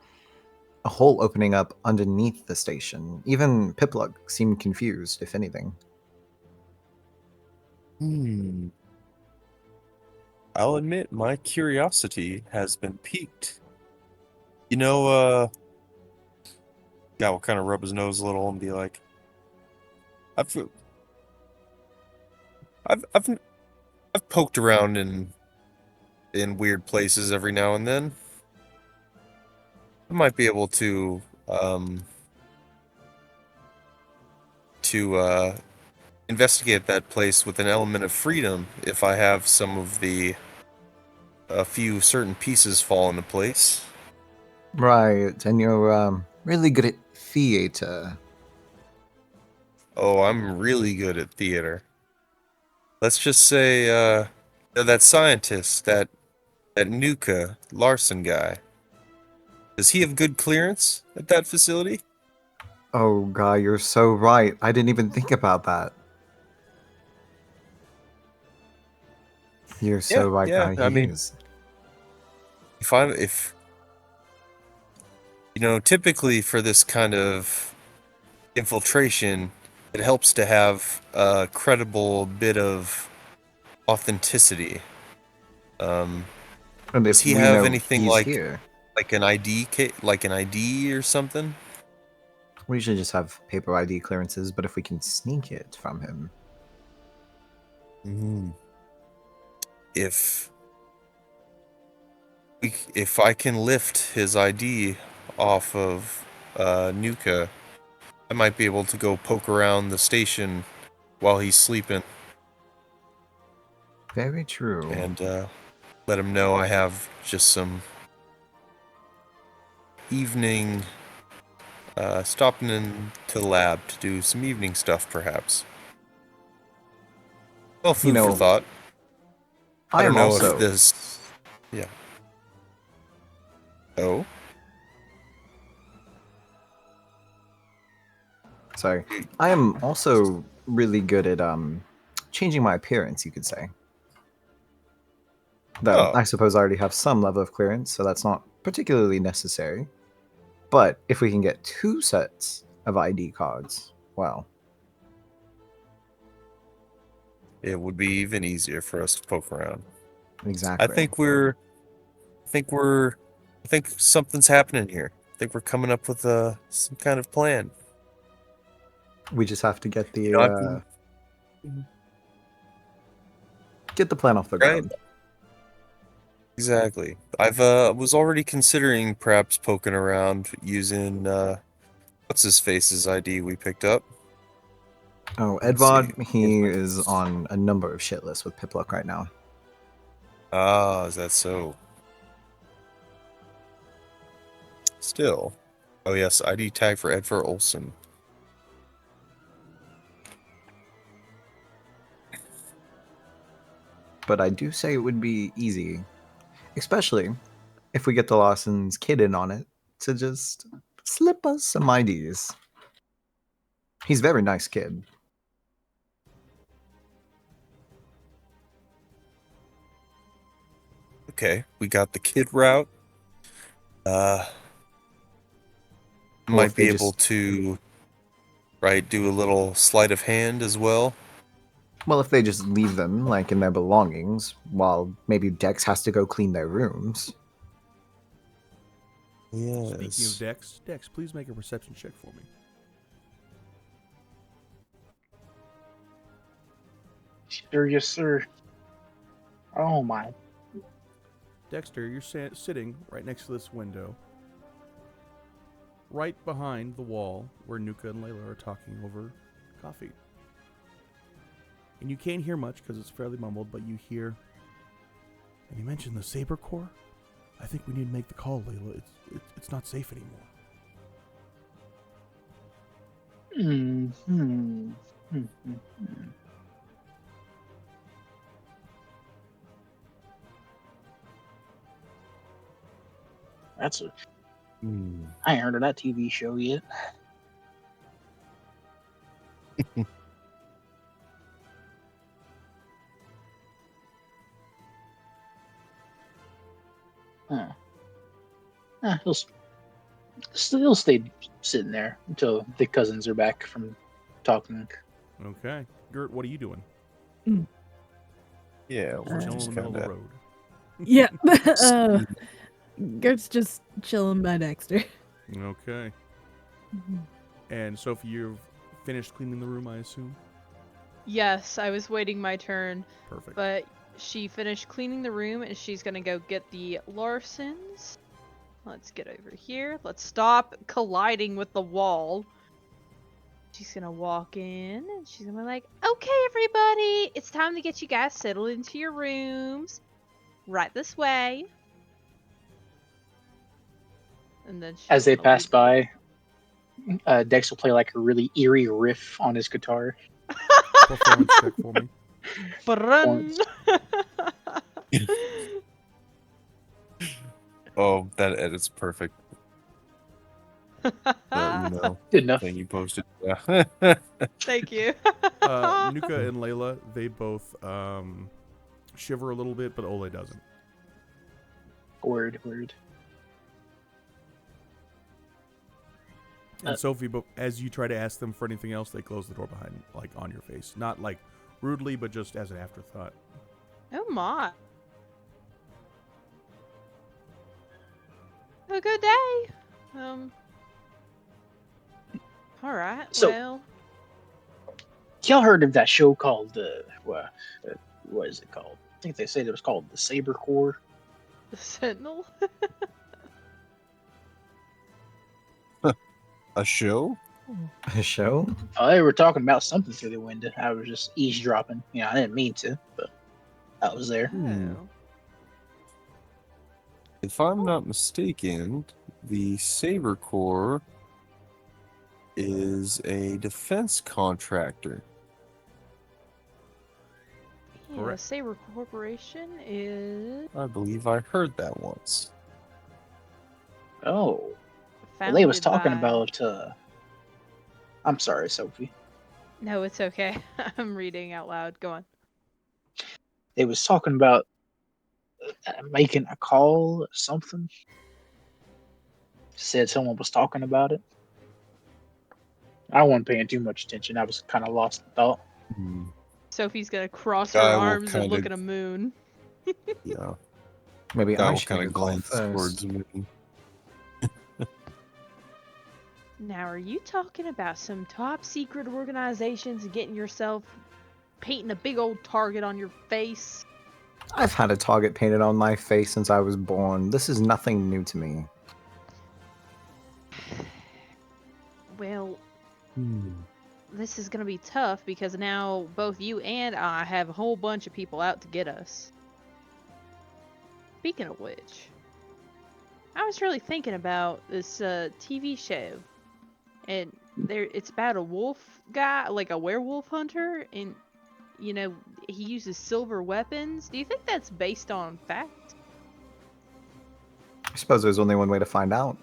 Speaker 4: a hole opening up underneath the station. Even Pipluck seemed confused, if anything.
Speaker 3: I'll admit my curiosity has been piqued. You know, guy will kind of rub his nose a little and be like, I've poked around in weird places every now and then. I might be able to investigate that place with an element of freedom if I have some of a few certain pieces fall into place.
Speaker 4: Right, and you're really good at theater.
Speaker 3: Oh, I'm really good at theater. Let's just say, that scientist, that Nuka Larson guy. Does he have good clearance at that facility?
Speaker 4: Oh, Guy, you're so right. I didn't even think about that. You're so right,
Speaker 3: Yeah.
Speaker 4: Guy.
Speaker 3: I
Speaker 4: He
Speaker 3: mean,
Speaker 4: is.
Speaker 3: if typically for this kind of infiltration, it helps to have a credible bit of authenticity.
Speaker 4: And
Speaker 3: Does
Speaker 4: if
Speaker 3: he
Speaker 4: we
Speaker 3: have
Speaker 4: know
Speaker 3: anything
Speaker 4: he's here,
Speaker 3: like an ID or something?
Speaker 4: we should just have paper ID clearances, but if we can sneak it from him.
Speaker 3: If I can lift his ID off of Nuka, I might be able to go poke around the station while he's sleeping
Speaker 4: Very true.
Speaker 3: and let him know I have just some evening, stopping into the lab to do some evening stuff, perhaps. Well,
Speaker 4: You
Speaker 3: food for
Speaker 4: know,
Speaker 3: thought. I
Speaker 4: I
Speaker 3: don't
Speaker 4: am
Speaker 3: know if
Speaker 4: also.
Speaker 3: this... Yeah. Oh?
Speaker 4: Sorry. I am also really good at changing my appearance, you could say. Though
Speaker 3: Oh.
Speaker 4: I suppose I already have some level of clearance, so that's not particularly necessary. But if we can get 2 sets of ID cards, well,
Speaker 3: It would be even easier for us to poke around.
Speaker 4: exactly.
Speaker 3: I think something's happening here. I think we're coming up with some kind of plan.
Speaker 4: We just have to get the
Speaker 3: You know, I've been,
Speaker 4: plan off the
Speaker 3: right?
Speaker 4: ground.
Speaker 3: Exactly. I've was already considering perhaps poking around using what's his face's ID we picked up.
Speaker 4: Oh,
Speaker 3: Let's see.
Speaker 4: Edvard, he is on a number of shit lists with Pipluck right now.
Speaker 3: Ah, is that so? Still. Oh yes, ID tag for Edvard Olsen.
Speaker 4: But I do say it would be easy, especially if we get the Lawson's kid in on it, to just slip us some IDs. He's a very nice kid.
Speaker 3: Okay, we got the kid route. Might
Speaker 4: if they
Speaker 3: be able
Speaker 4: just-
Speaker 3: to, right, do a little sleight of hand as well.
Speaker 4: Well, if they just leave them, like, in their belongings, while maybe Dex has to go clean their rooms.
Speaker 1: Speaking of
Speaker 3: Yes.
Speaker 1: Dex, please make a perception check for me.
Speaker 6: Sure, yes, sir. Oh my.
Speaker 1: Dexter, you're sitting right next to this window, right behind the wall where Nuka and Layla are talking over coffee. And you can't hear much because it's fairly mumbled, but you hear, and you mentioned the Saber Corps? I think we need to make the call, Layla. It's not safe anymore.
Speaker 6: That's a.
Speaker 3: Hmm.
Speaker 6: I ain't heard of that TV show yet. Huh. He'll still stay sitting there until the cousins are back from talking.
Speaker 1: Okay. Gert, what are you doing?
Speaker 3: Yeah,
Speaker 1: Just
Speaker 3: we're
Speaker 1: chilling in
Speaker 3: just
Speaker 1: the middle of the
Speaker 3: kind
Speaker 1: road.
Speaker 5: Yeah.
Speaker 3: of.
Speaker 5: Gert's just chilling by Dexter.
Speaker 1: Okay. And Sophie, you've finished cleaning the room, I assume?
Speaker 2: Yes, I was waiting my turn,
Speaker 1: Perfect.
Speaker 2: but she finished cleaning the room and she's gonna go get the Larsons. Let's get over here. Let's stop colliding with the wall. She's gonna walk in and she's gonna be like, okay, everybody, it's time to get you guys settled into your rooms. Right this way. And then
Speaker 6: As
Speaker 2: she's
Speaker 6: they
Speaker 2: gonna
Speaker 6: pass
Speaker 2: leave the
Speaker 6: by, Dex will play like a really eerie riff on his guitar.
Speaker 1: Performance check for me.
Speaker 2: Run.
Speaker 3: Oh, that edit's perfect. The
Speaker 6: Good enough.
Speaker 3: thing you posted. Yeah.
Speaker 2: Thank you.
Speaker 1: Nuka and Layla, they both shiver a little bit, but Ole doesn't.
Speaker 6: Word.
Speaker 1: And Sophie, but as you try to ask them for anything else, they close the door behind, like, on your face. Not, like, rudely, but just as an afterthought.
Speaker 2: Oh my. Have a good day. All right.
Speaker 6: So-
Speaker 2: Well,
Speaker 6: Y'all heard of that show called what is it called? I think they said it was called the Saber Corps.
Speaker 2: the Sentinel.
Speaker 3: A show?
Speaker 4: A show?
Speaker 6: Oh, they were talking about something through the window. I was just eavesdropping. I didn't mean to, but I was there.
Speaker 2: Oh.
Speaker 3: If I'm not mistaken, the Saber Corps is a defense contractor.
Speaker 2: Yeah,
Speaker 1: Correct.
Speaker 2: Saber Corporation is
Speaker 3: I believe I heard that once.
Speaker 6: Oh, well,
Speaker 2: founded
Speaker 6: they was talking
Speaker 2: by...
Speaker 6: about. I'm sorry, Sophie.
Speaker 2: No, it's okay. I'm reading out loud. Go on.
Speaker 6: They was talking about making a call or something. Said someone was talking about it. I wasn't paying too much attention. I was kind of lost in thought.
Speaker 3: Hmm.
Speaker 2: Sophie's gonna cross her
Speaker 3: I will
Speaker 2: arms and look
Speaker 3: kinda-
Speaker 2: at a moon.
Speaker 3: Yeah.
Speaker 4: Maybe
Speaker 3: I
Speaker 4: I
Speaker 3: will
Speaker 4: should
Speaker 3: kind
Speaker 4: make
Speaker 3: of
Speaker 4: a call
Speaker 3: glance
Speaker 4: first.
Speaker 3: towards me.
Speaker 2: Now, are you talking about some top secret organizations and getting yourself painting a big old target on your face?
Speaker 4: I've had a target painted on my face since I was born. This is nothing new to me.
Speaker 2: Well,
Speaker 3: Hmm.
Speaker 2: this is gonna be tough because now both you and I have a whole bunch of people out to get us. Speaking of which, I was really thinking about this TV show, and it's about a wolf guy, like a werewolf hunter, and he uses silver weapons. Do you think that's based on fact?
Speaker 4: I suppose there's only one way to find out.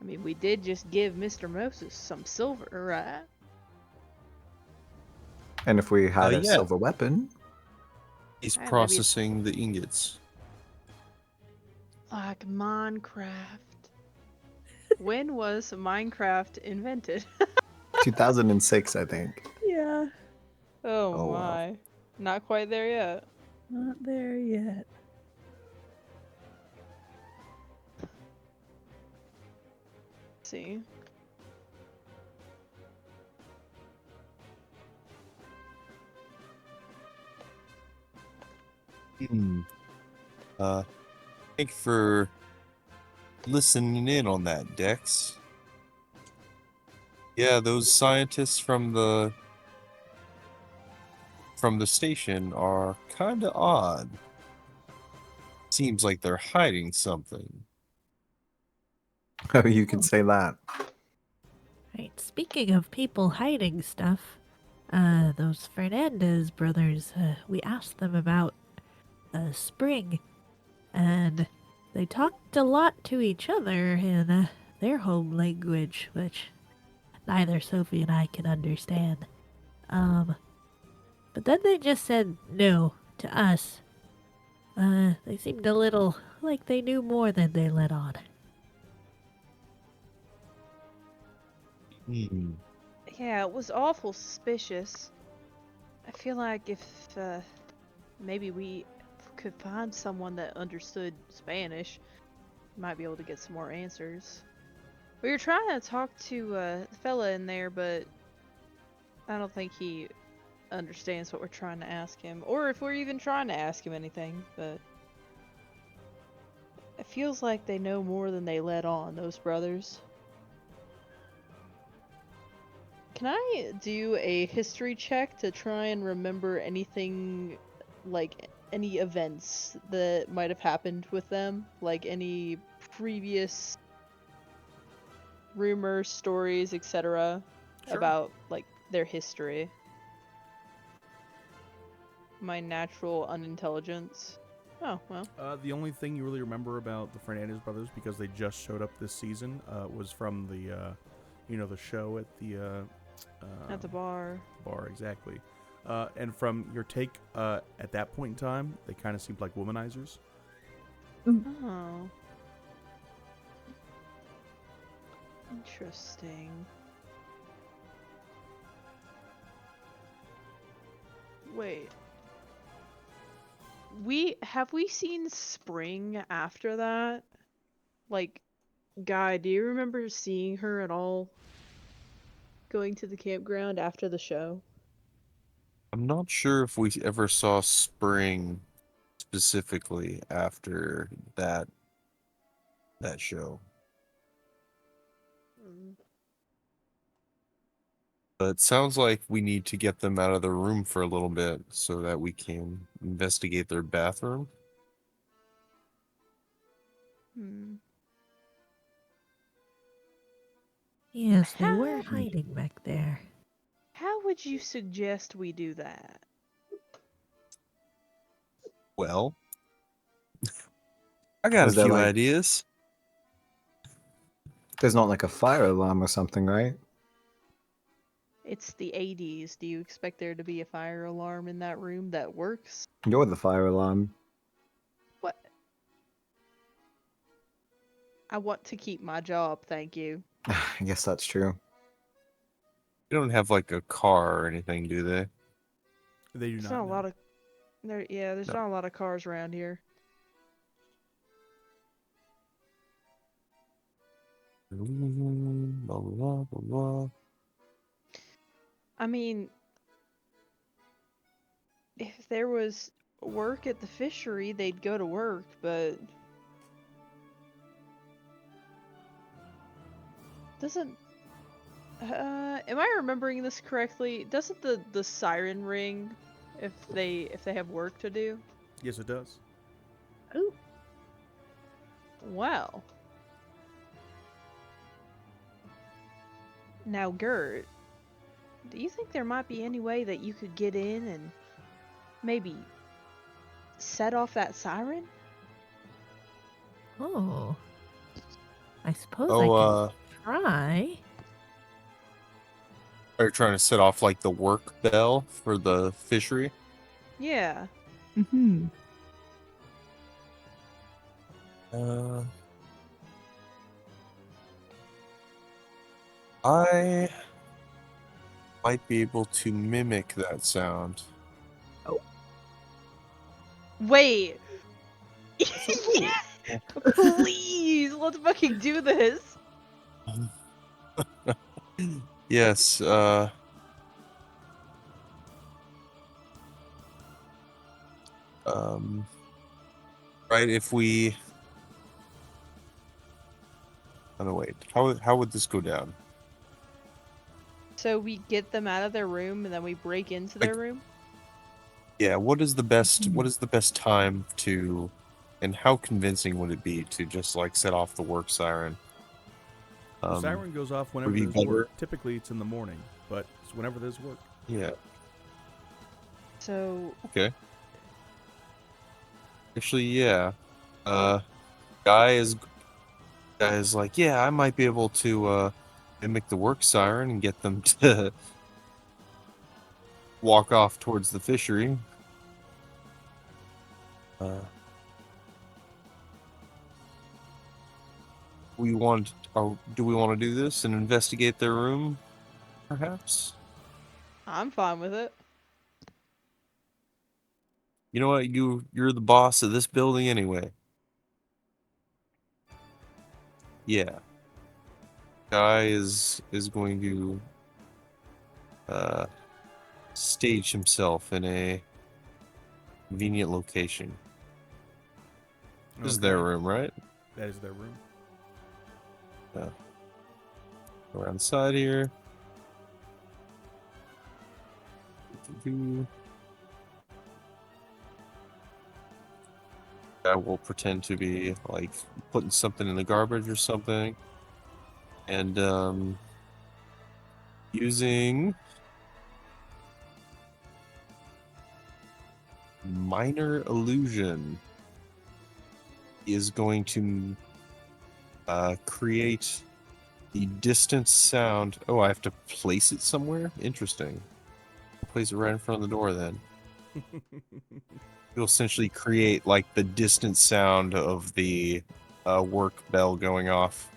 Speaker 2: I mean, we did just give Mr. Moses some silver, right?
Speaker 4: And if we had a
Speaker 3: Yeah.
Speaker 4: silver weapon,
Speaker 3: He's
Speaker 2: Alright, maybe it's-
Speaker 3: processing the ingots.
Speaker 2: Like Minecraft. When was Minecraft invented?
Speaker 4: 2006, I think.
Speaker 5: Yeah.
Speaker 2: Oh,
Speaker 4: Oh, wow.
Speaker 2: my. Not quite there yet.
Speaker 5: Not there yet.
Speaker 2: Let's see.
Speaker 3: Thank you for listening in on that, Dex. Yeah, those scientists from the station are kind of odd. Seems like they're hiding something.
Speaker 4: Oh, you could say that.
Speaker 5: Right, speaking of people hiding stuff, those Fernandez brothers, we asked them about spring, and they talked a lot to each other in their home language, which neither Sophie and I can understand. But then they just said no to us. They seemed a little like they knew more than they let on.
Speaker 2: Yeah, it was awful suspicious. I feel like if maybe we could find someone that understood Spanish, might be able to get some more answers. We were trying to talk to the fella in there, but I don't think he understands what we're trying to ask him, or if we're even trying to ask him anything, but it feels like they know more than they let on, those brothers. Can I do a history check to try and remember anything, like any events that might have happened with them? Like any previous rumors, stories, etc.
Speaker 1: Sure.
Speaker 2: about like their history? My natural unintelligence. Oh, well.
Speaker 1: The only thing you really remember about the Fernandez brothers, because they just showed up this season, was from the, the show at the
Speaker 2: At the bar.
Speaker 1: bar, exactly. And from your take at that point in time, they kind of seemed like womanizers.
Speaker 2: Oh. Interesting. Wait. Have we seen Spring after that? Like, Guy, do you remember seeing her at all? Going to the campground after the show?
Speaker 3: I'm not sure if we ever saw Spring specifically after that show.
Speaker 2: Mm.
Speaker 3: But it sounds like we need to get them out of the room for a little bit so that we can investigate their bathroom.
Speaker 2: Hmm.
Speaker 5: Yes, they were
Speaker 2: How,
Speaker 5: hiding back there.
Speaker 2: how would you suggest we do that?
Speaker 3: Well, I got a
Speaker 4: Is there
Speaker 3: few
Speaker 4: like,
Speaker 3: ideas.
Speaker 4: there's not like a fire alarm or something, right?
Speaker 2: It's the 80s. Do you expect there to be a fire alarm in that room that works?
Speaker 4: You're the fire alarm.
Speaker 2: What? I want to keep my job, thank you.
Speaker 4: I guess that's true.
Speaker 3: They don't have like a car or anything, do they?
Speaker 1: They do
Speaker 2: There's
Speaker 1: not
Speaker 2: not a
Speaker 1: know.
Speaker 2: lot of there's
Speaker 3: No.
Speaker 2: not a lot of cars around here.
Speaker 3: Blah, blah, blah, blah.
Speaker 2: I mean, if there was work at the fishery, they'd go to work, but doesn't am I remembering this correctly? Doesn't the siren ring if they have work to do?
Speaker 1: Yes, it does.
Speaker 5: Ooh,
Speaker 2: Well. Now, Gert, do you think there might be any way that you could get in and maybe set off that siren?
Speaker 5: oh. I suppose I
Speaker 3: Oh,
Speaker 5: could try.
Speaker 3: are you trying to set off like the work bell for the fishery?
Speaker 2: Yeah.
Speaker 5: Mm-hmm.
Speaker 3: Uh, I might be able to mimic that sound.
Speaker 2: Wait.
Speaker 3: Ooh.
Speaker 2: Please, let's fucking do this.
Speaker 3: Yes, right, if we... Oh, no, wait. How would this go down?
Speaker 2: So we get them out of their room and then we break into their room?
Speaker 3: Yeah, what is the best time to... And how convincing would it be to just, like, set off the work siren?
Speaker 1: The siren goes off whenever
Speaker 3: would be
Speaker 1: there's work.
Speaker 3: better.
Speaker 1: Typically, it's in the morning, but it's whenever there's work.
Speaker 3: Yeah,
Speaker 2: So
Speaker 3: okay. Actually, yeah. Guy is like, yeah, I might be able to mimic the work siren and get them to walk off towards the fishery. Do we want to do this and investigate their room, perhaps?
Speaker 2: I'm fine with it.
Speaker 3: You know what? You're the boss of this building anyway. Yeah. Guy is going to stage himself in a convenient location. This is their
Speaker 1: Okay.
Speaker 3: room, right?
Speaker 1: That is their room.
Speaker 3: Around the side here. I will pretend to be like putting something in the garbage or something, and using minor illusion is going to create the distance sound. Oh, I have to place it somewhere? Interesting. Place it right in front of the door then. It'll essentially create like the distant sound of the work bell going off.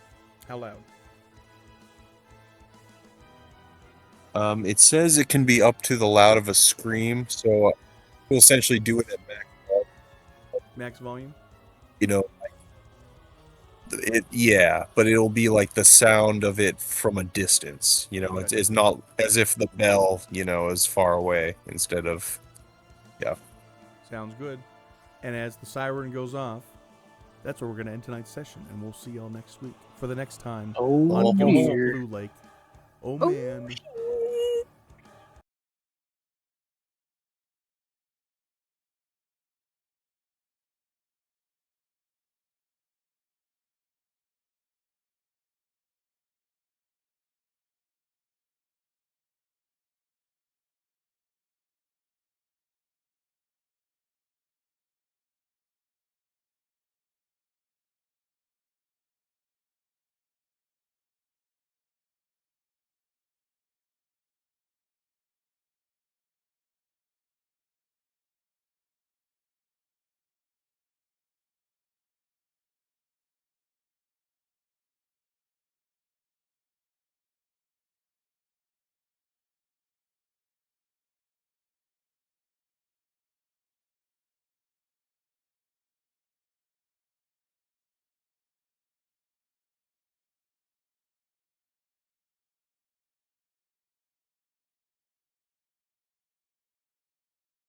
Speaker 1: How loud?
Speaker 3: It says it can be up to the loud of a scream, so we'll essentially do it at max.
Speaker 1: Max volume?
Speaker 3: You know, yeah, but it'll be like the sound of it from a distance. You know, it's not as if the bell, is far away instead of, yeah.
Speaker 1: Sounds good. And as the siren goes off, that's where we're going to end tonight's session, and we'll see y'all next week for the next time
Speaker 6: Oh,
Speaker 1: on Ghosts of
Speaker 6: dear.
Speaker 1: Blue Lake. Oh,
Speaker 5: Oh,
Speaker 1: man.